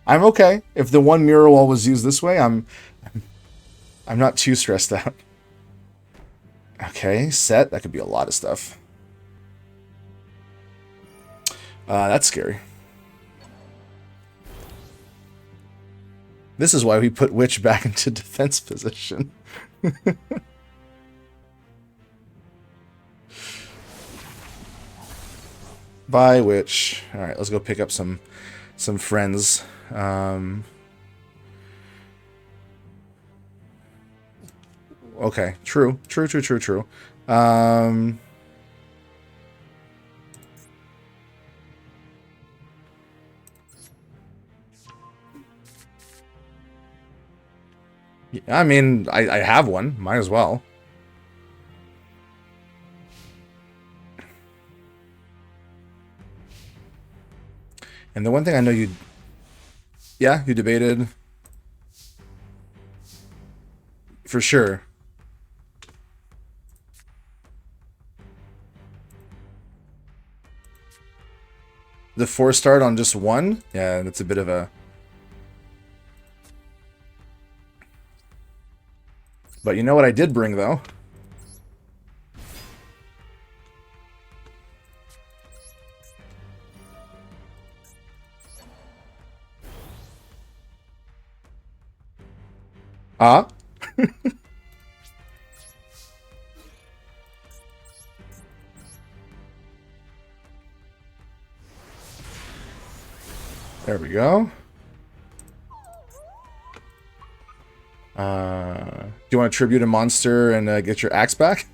I'm okay. If the one Mirror Wall was used this way, I'm not too stressed out. Okay, set. That could be a lot of stuff. That's scary. This is why we put Witch back into defense position. Bye, Witch. Alright, let's go pick up some friends. Okay, true. I mean, I have one. Might as well. And the one thing I know you... Yeah, you debated. For sure. The 4 start on just one? Yeah, that's a bit of a... But you know what I did bring, though? Ah? There we go. you want to tribute a monster and get your axe back?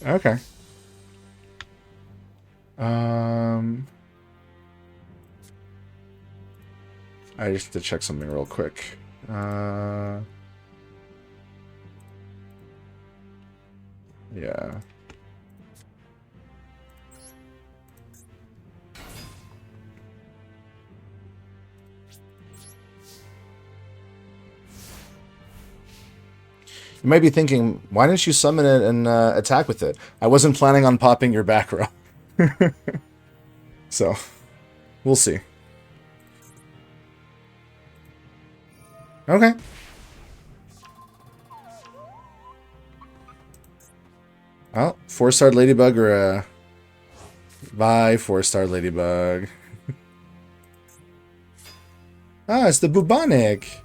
Okay. I just have to check something real quick. Yeah. You might be thinking, why didn't you summon it and attack with it? I wasn't planning on popping your back row. So, we'll see. Okay. Well, 4-star Ladybug or a... Bye, 4-star Ladybug. It's the Bubonic.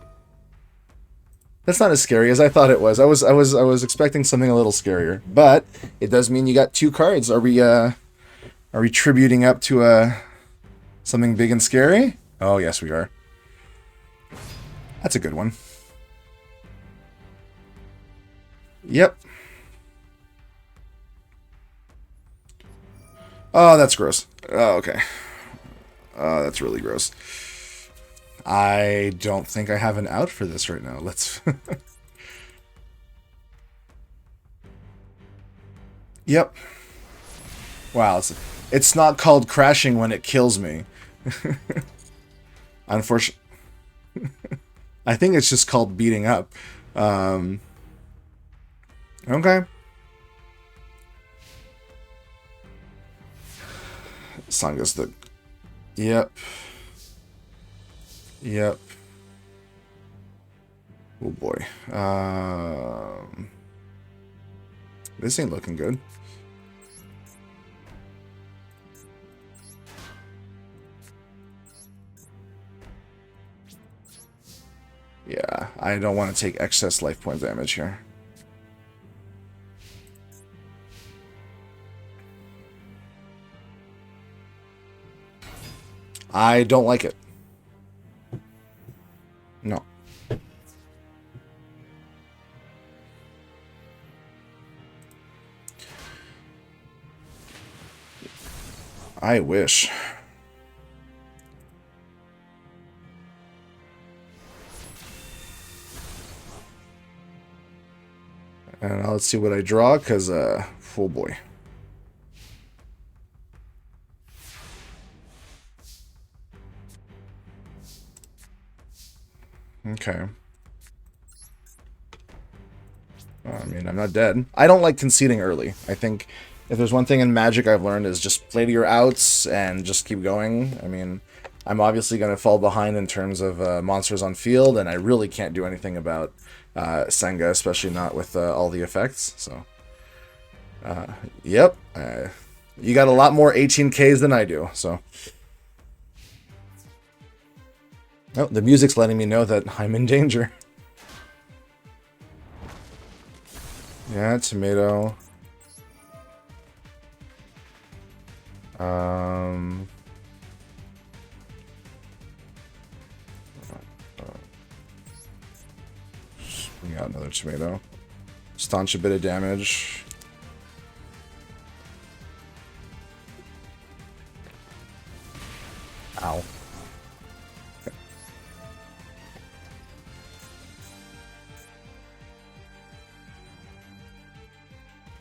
That's not as scary as I thought it was. I was expecting something a little scarier, but it does mean you got 2 cards. Are we tributing up to something big and scary? Oh yes, we are. That's a good one. Yep. Oh, that's gross. Oh, okay. Oh, that's really gross. I don't think I have an out for this right now. Let's... Yep. Wow, it's not called crashing when it kills me. Unfortunately... I think it's just called beating up. Okay. Sanga's the... Yep. Yep. Oh boy. This ain't looking good. Yeah, I don't want to take excess life point damage here. I don't like it. No. I wish. And now let's see what I draw, because, oh boy. Okay. I mean, I'm not dead. I don't like conceding early. I think if there's one thing in Magic I've learned is just play to your outs and just keep going. I mean, I'm obviously going to fall behind in terms of monsters on field, and I really can't do anything about Senga, especially not with all the effects. So, yep. You got a lot more 18Ks than I do, so... Oh, the music's letting me know that I'm in danger. Yeah, tomato. Bring out another tomato. Staunch a bit of damage. Ow.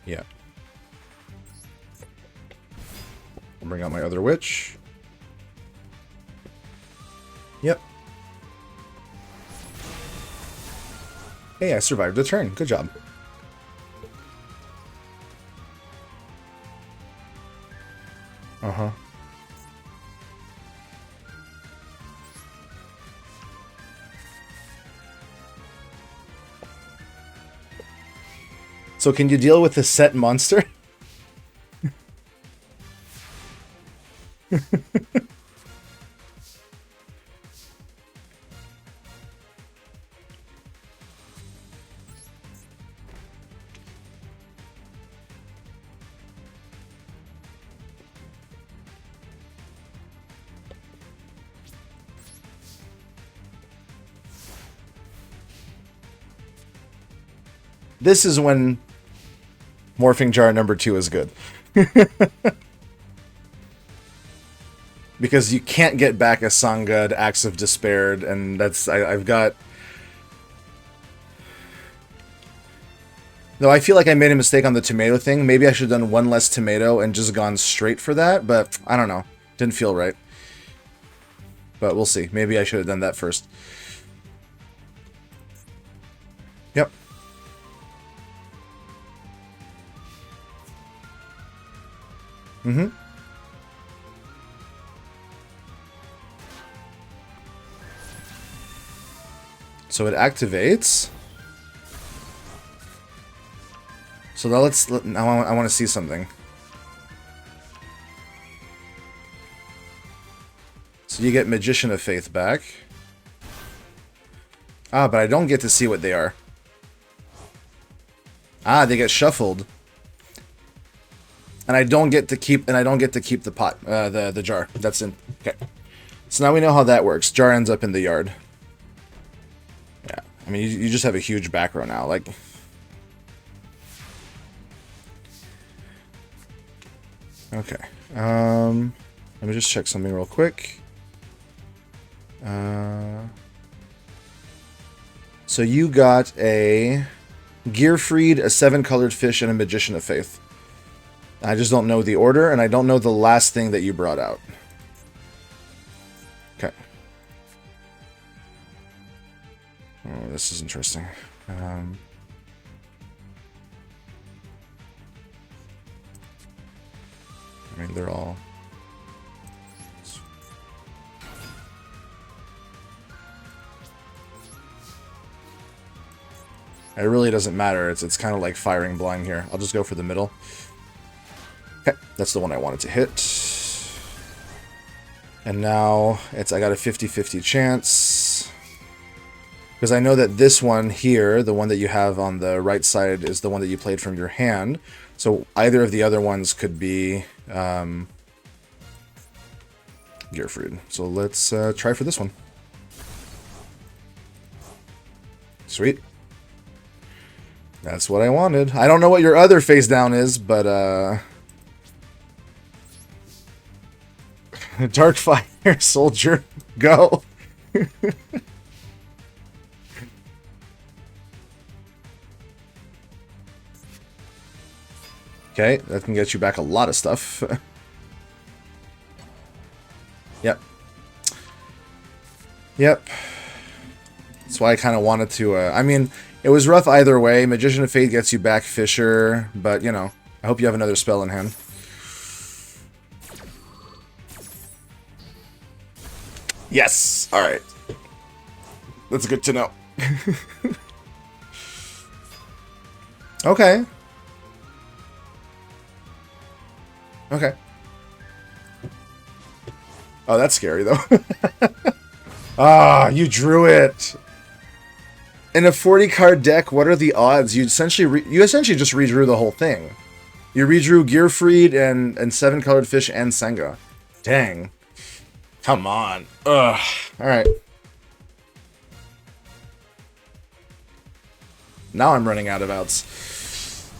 Yeah. I'll bring out my other witch. Yep. Hey, I survived the turn. Good job. Uh-huh. So can you deal with the set monster? This is when Morphing Jar number 2 is good. Because you can't get back a Sangad, Acts of Despair, and that's... I've got... Though I feel like I made a mistake on the tomato thing. Maybe I should have done one less tomato and just gone straight for that, but I don't know. Didn't feel right. But we'll see. Maybe I should have done that first. Yep. Mm-hmm. So it activates. So now I want to see something. So you get Magician of Faith back. Ah, but I don't get to see what they are. Ah, they get shuffled. And I don't get to keep the pot, the jar. That's in. Okay. So now we know how that works. Jar ends up in the yard. Yeah. I mean, you just have a huge back row now. Like. Okay. Let me just check something real quick. So you got a Gearfried, a 7-colored fish, and a Magician of Faith. I just don't know the order, and I don't know the last thing that you brought out. Okay. Oh, this is interesting. I mean, they're all... It really doesn't matter. It's kind of like firing blind here. I'll just go for the middle. Okay, that's the one I wanted to hit. And now I got a 50-50 chance. Because I know that this one here, the one that you have on the right side, is the one that you played from your hand. So either of the other ones could be Gearfried. So let's try for this one. Sweet. That's what I wanted. I don't know what your other face down is, but Darkfire Soldier, go. Okay, that can get you back a lot of stuff. Yep. Yep. That's why I kind of wanted to, I mean, it was rough either way. Magician of Fate gets you back Fisher, but, you know, I hope you have another spell in hand. Yes! Alright. That's good to know. Okay. Okay. Oh, that's scary, though. Ah, you drew it! In a 40-card deck, what are the odds? You essentially just redrew the whole thing. You redrew Gearfried and 7-colored fish and Senga. Dang. Come on. Ugh. Alright. Now I'm running out of outs.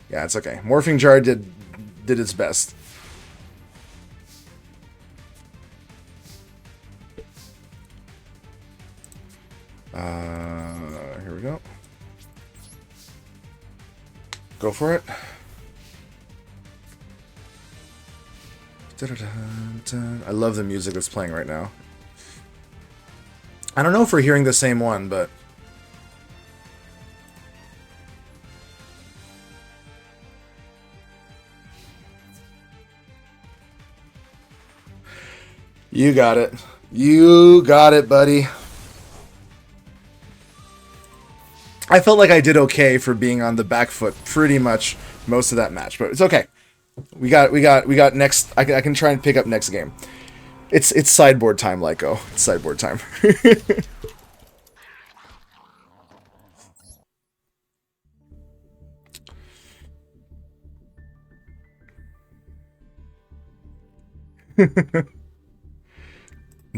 Yeah, it's okay. Morphing Jar did its best. Here we go. Go for it. I love the music that's playing right now. I don't know if we're hearing the same one, but... You got it. You got it, buddy. I felt like I did okay for being on the back foot pretty much most of that match, but it's okay. We got next. I can try and pick up next game. It's sideboard time, Lyco. It's sideboard time.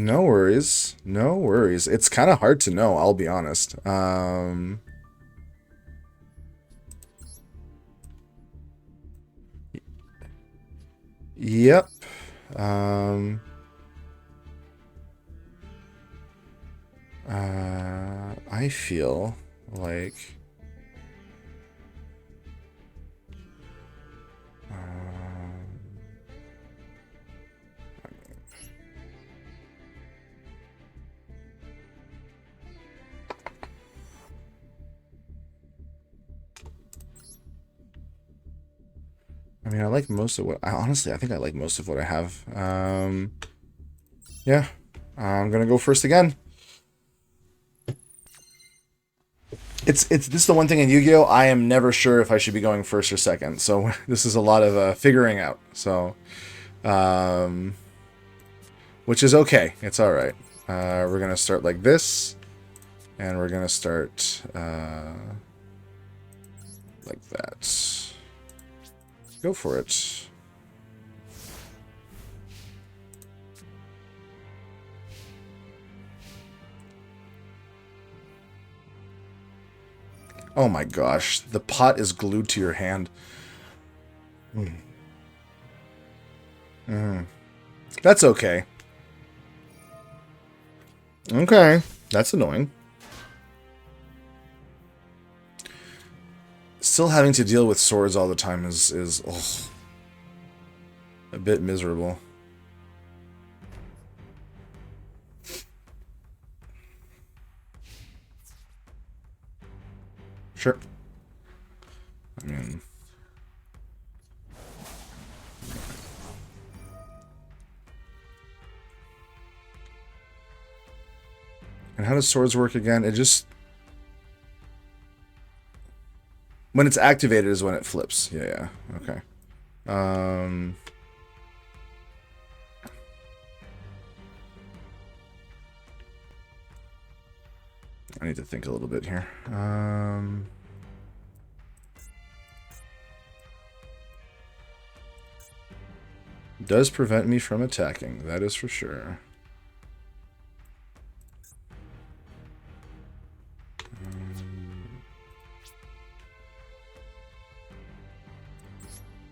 No worries. No worries. It's kind of hard to know, I'll be honest. Yep. Um, I feel like... I mean, I like most of what... honestly, I think I like most of what I have. Yeah. I'm gonna go first again. This is the one thing in Yu-Gi-Oh! I am never sure if I should be going first or second. So this is a lot of figuring out. So, which is okay. It's all right. We're gonna start like this, and we're gonna start like that. Go for it. Oh my gosh, the pot is glued to your hand. That's okay. Okay, that's annoying. Still having to deal with swords all the time is a bit miserable. Sure. I mean... And how does swords work again? It just... When it's activated is when it flips. Yeah, okay. I need to think a little bit here. Does prevent me from attacking, that is for sure.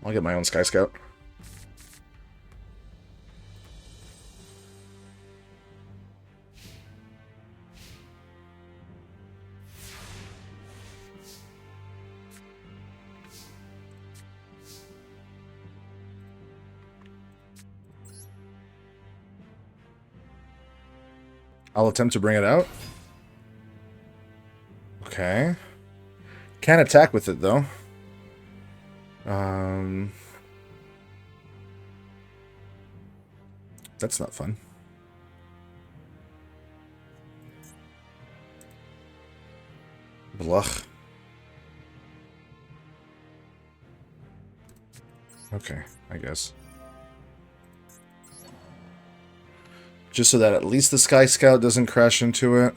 I'll get my own Sky Scout. I'll attempt to bring it out. Okay. Can't attack with it, though. That's not fun. Bluch. Okay, I guess. Just so that at least the Sky Scout doesn't crash into it.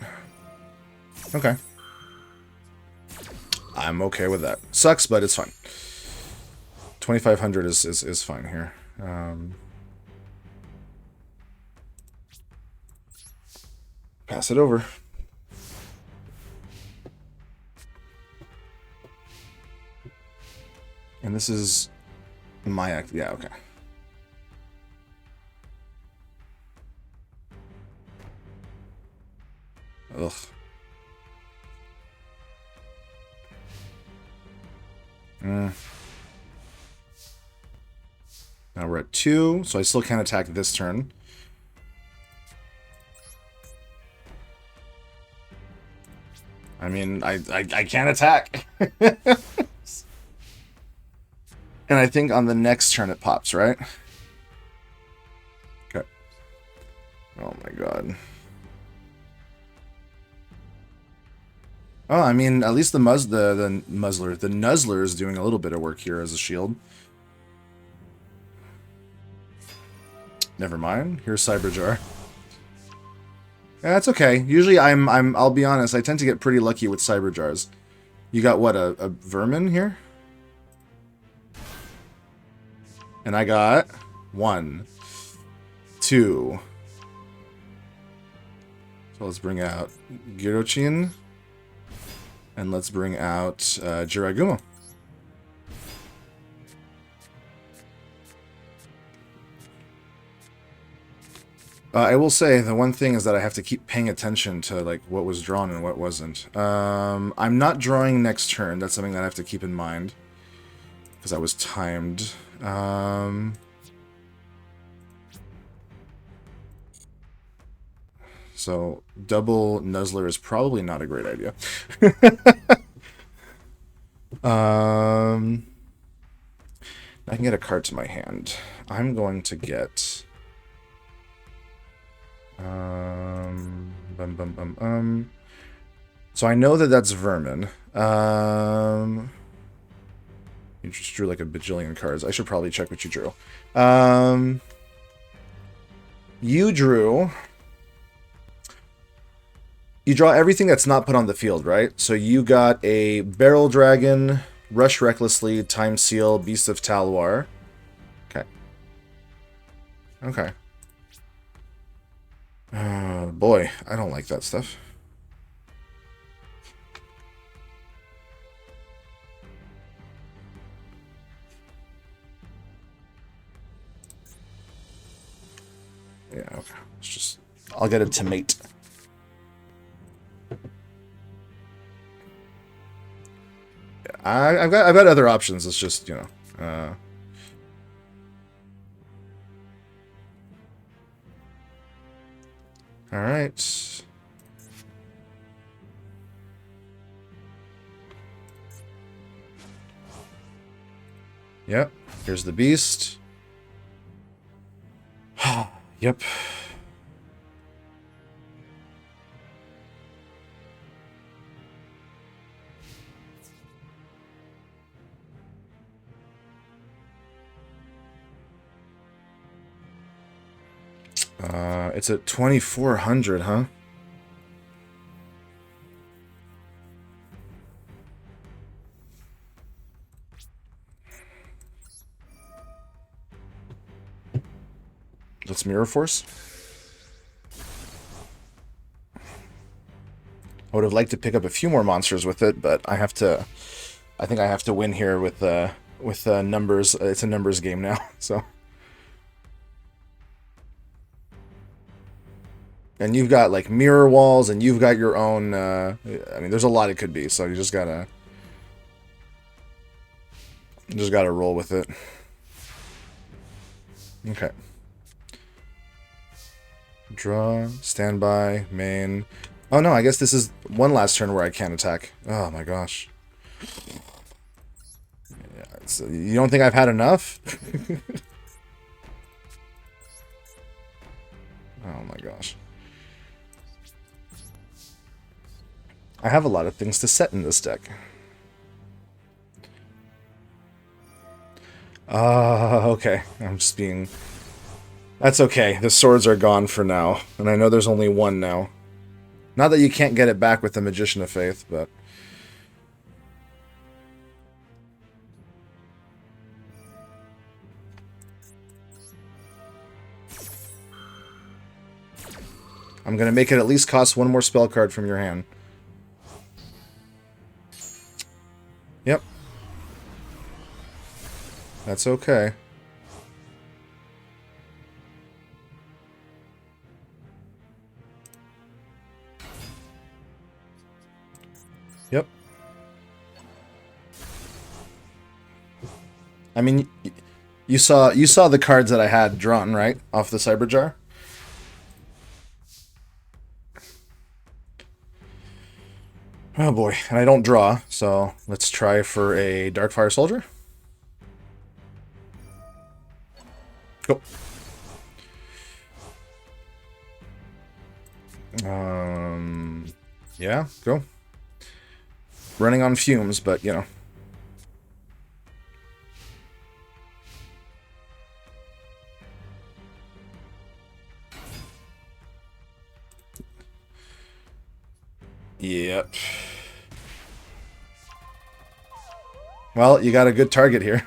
Okay. I'm okay with that. Sucks, but it's fine. 2,500 is fine here. Pass it over. And this is my act. Yeah, okay. Ugh. Now we're at 2, so I still can't attack this turn. I mean, I can't attack. And I think on the next turn it pops, right? Okay. Oh my god. Oh, I mean, at least the Nuzzler is doing a little bit of work here as a shield. Never mind. Here's Cyberjar. Yeah, that's okay. Usually I'll be honest, I tend to get pretty lucky with Cyberjars. You got what, a Vermin here? And I got 1, 2, So let's bring out Girochin. And let's bring out Jiragumo. I will say the one thing is that I have to keep paying attention to like what was drawn and what wasn't. I'm not drawing next turn. That's something that I have to keep in mind because I was timed. So double Nuzzler is probably not a great idea. I can get a card to my hand. I'm going to get So I know that that's Vermin. You just drew like a bajillion cards. I should probably check what you drew. You draw everything that's not put on the field, right? So you got a Barrel Dragon, Rush Recklessly, Time Seal, Beast of Talwar. Okay. Okay. Boy, I don't like that stuff. Yeah, okay. It's just... I'll get it to mate. I've got other options. It's just, you know. All right. Yep. Here's the beast. Yep. It's at 2,400, huh? Let's Mirror Force. I would have liked to pick up a few more monsters with it, but I have to. I think I have to win here with numbers. It's a numbers game now, so. And you've got like mirror walls, and you've got your own. I mean, there's a lot it could be, so you just gotta roll with it. Okay. Draw, standby, main. Oh no, I guess this is one last turn where I can't attack. Oh my gosh. Yeah, you don't think I've had enough? Oh my gosh. I have a lot of things to set in this deck. Okay. I'm just being... That's okay. The swords are gone for now. And I know there's only one now. Not that you can't get it back with the Magician of Faith, but... I'm going to make it at least cost one more spell card from your hand. Yep. That's okay. Yep. I mean, you saw the cards that I had drawn, right? Off the Cyber Jar? Oh boy, and I don't draw, so let's try for a Darkfire Soldier. Go. Yeah, go. Running on fumes, but you know. Yep. Well, you got a good target here.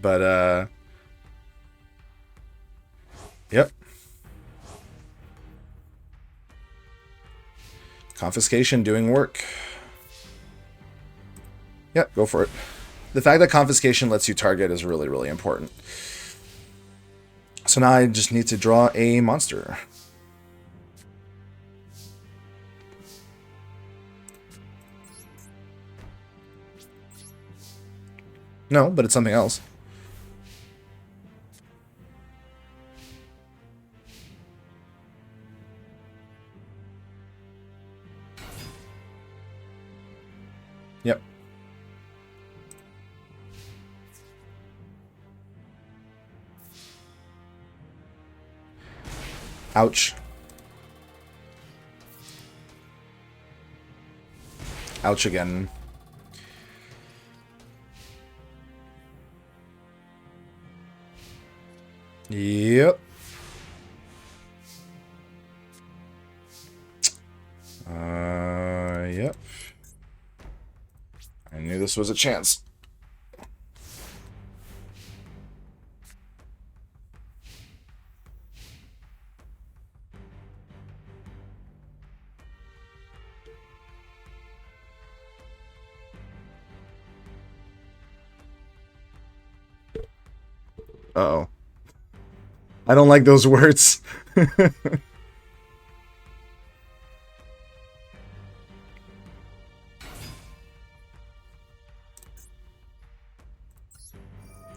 But, yep. Confiscation doing work. Yeah, go for it. The fact that confiscation lets you target is really, really important. So now I just need to draw a monster. No, but it's something else. Yep. Ouch. Ouch again. Yep. Yep. I knew this was a chance. Uh-oh. I don't like those words.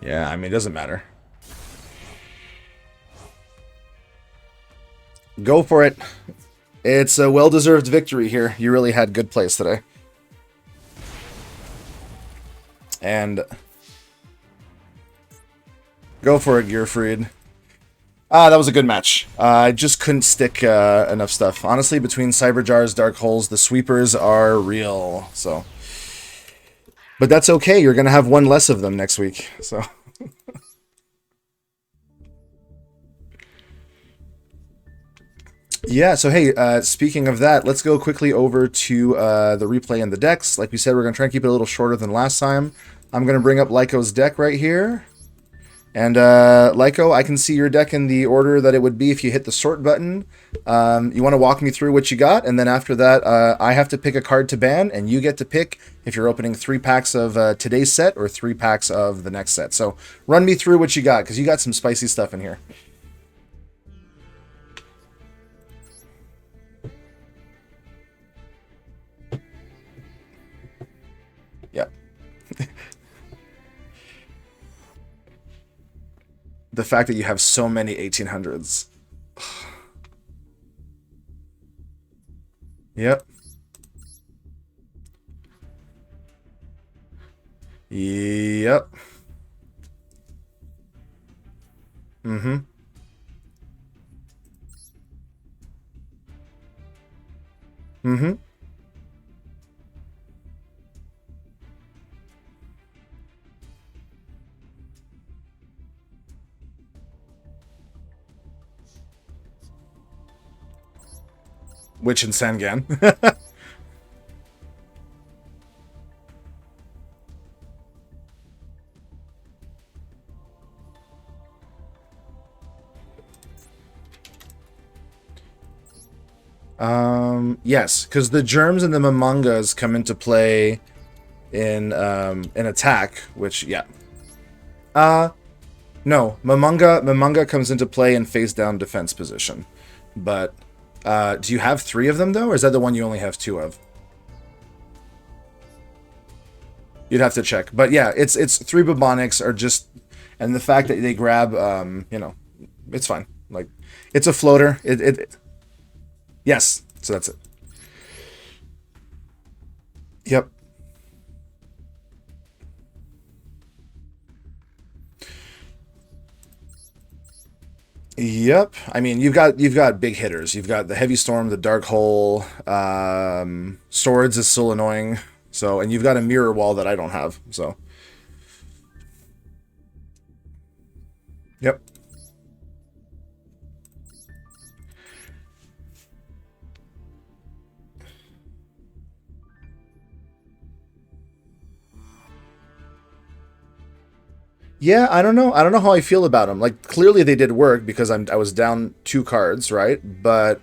Yeah, I mean, it doesn't matter. Go for it. It's a well-deserved victory here. You really had good plays today. And go for it, Gearfried. That was a good match. I just couldn't stick enough stuff. Honestly, between Cyberjars, Dark Holes, the sweepers are real. So, but that's okay. You're gonna have one less of them next week. So. Yeah, so hey, speaking of that, let's go quickly over to the replay and the decks. Like we said, we're going to try and keep it a little shorter than last time. I'm going to bring up Lyco's deck right here. And Lyco, I can see your deck in the order that it would be if you hit the sort button. You want to walk me through what you got, and then after that, I have to pick a card to ban, and you get to pick if you're opening 3 packs of today's set or 3 packs of the next set. So run me through what you got, because you got some spicy stuff in here. Yeah. The fact that you have so many 1800s. Yep. Yep. Mm-hmm. Mm-hmm. Witch and Sangan. Yes, because the germs and the Mamangas come into play in an attack, which yeah. No, Mamanga comes into play in face down defense position. But do you have 3 of them though, or is that the one you only have 2 of? You'd have to check. But yeah, it's 3 Bubonics are just, and the fact that they grab you know, it's fine. Like, it's a floater. Yes, so that's it. Yep. Yep. I mean, you've got big hitters. You've got the Heavy Storm, the Dark Hole, Swords is still annoying. So, and you've got a Mirror Wall that I don't have. So, yep. Yeah, I don't know. I don't know how I feel about them. Like, clearly they did work because I was down 2 cards, right? But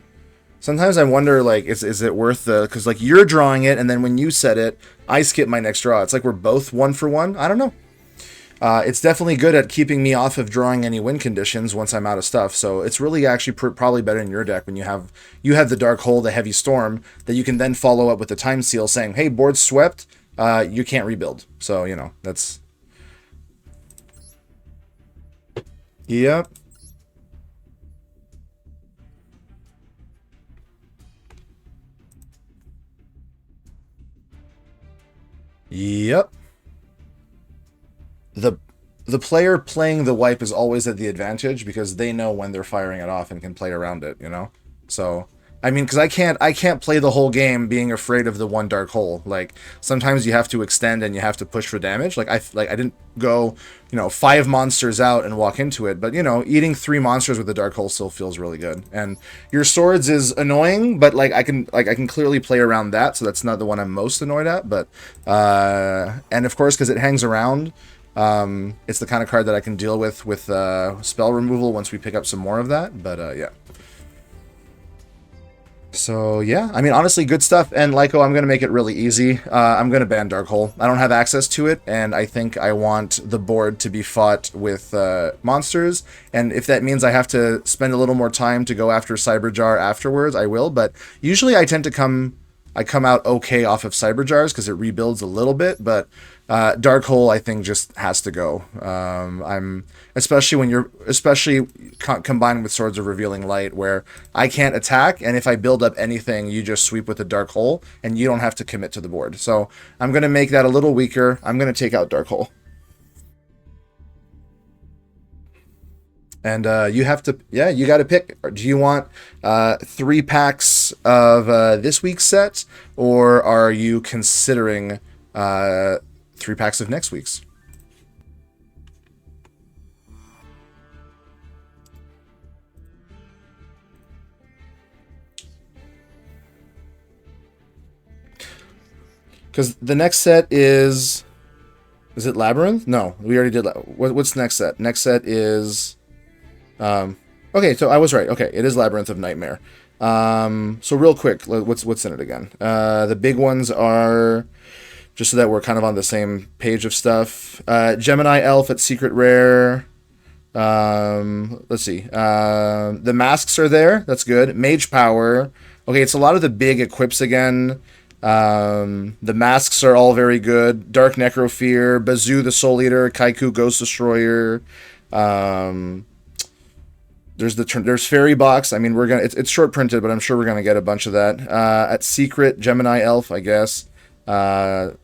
Sometimes I wonder, like, is it worth the, because like you're drawing it, and then when you set it, I skip my next draw. It's like we're both 1 for 1. I don't know. It's definitely good at keeping me off of drawing any win conditions once I'm out of stuff. So it's really actually probably better in your deck when you have the Dark Hole, the Heavy Storm, that you can then follow up with the Time Seal saying, "Hey, board swept. You can't rebuild." So that's. Yep. Yep. the the player playing the wipe is always at the advantage because they know when they're firing it off and can play around it. So I mean, because I can't play the whole game being afraid of the one dark hole. Like sometimes you have to extend and you have to push for damage. I didn't go 5 monsters out and walk into it, but eating 3 monsters with the dark hole still feels really good. And your swords is annoying, but I can clearly play around that, so that's not the one I'm most annoyed at. But and of course because it hangs around. It's the kind of card that I can deal with spell removal once we pick up some more of that. But yeah. So yeah, I mean honestly, good stuff. And Lyco, I'm gonna make it really easy. I'm gonna ban Dark Hole. I don't have access to it, and I think I want the board to be fought with monsters. And if that means I have to spend a little more time to go after Cyberjar afterwards, I will. But usually I come out okay off of Cyberjars because it rebuilds a little bit, but Dark Hole I think just has to go. I'm especially when you're combined with Swords of Revealing Light, where I can't attack, and if I build up anything, you just sweep with the Dark Hole, and you don't have to commit to the board. So I'm gonna make that a little weaker. I'm gonna take out Dark Hole. And you have to, yeah, you got to pick. Do you want 3 packs of this week's set, or are you considering 3 packs of next week's? Because the next set is it Labyrinth? No, we already did. What's the next set? Next set is okay, so I was right. Okay, it is Labyrinth of Nightmare. So real quick, what's in it again? The big ones are, just so that we're kind of on the same page of stuff. Gemini Elf at Secret Rare. Let's see. The masks are there. That's good. Mage Power. Okay, it's a lot of the big equips again. The masks are all very good. Dark Necrofear, Bazoo the Soul Eater, Kaiku Ghost Destroyer. There's Fairy Box. I mean, it's short printed, but I'm sure we're gonna get a bunch of that. At Secret, Gemini Elf, I guess.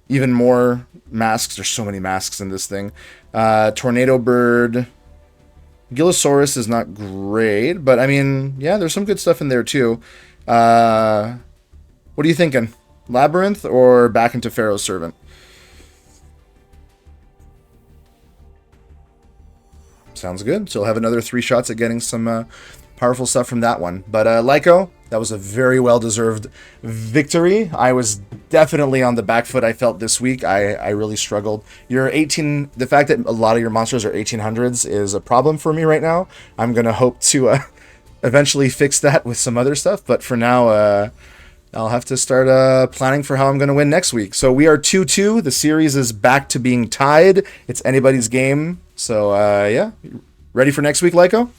Even more masks. There's so many masks in this thing. Tornado Bird. Gillosaurus is not great, but I mean, yeah, there's some good stuff in there too. What are you thinking? Labyrinth or back into Pharaoh's Servant? Sounds good. So we'll have another 3 shots at getting some powerful stuff from that one. But Lyco, that was a very well-deserved victory. I was definitely on the back foot, I felt, this week. I really struggled. The fact that a lot of your monsters are 1800s is a problem for me right now. I'm going to hope to eventually fix that with some other stuff. But for now, I'll have to start planning for how I'm going to win next week. So we are 2-2. The series is back to being tied. It's anybody's game. So, yeah. Ready for next week, Lyco?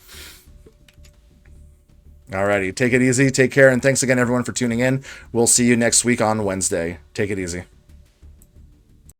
Alrighty. Take it easy. Take care. And thanks again, everyone, for tuning in. We'll see you next week on Wednesday. Take it easy.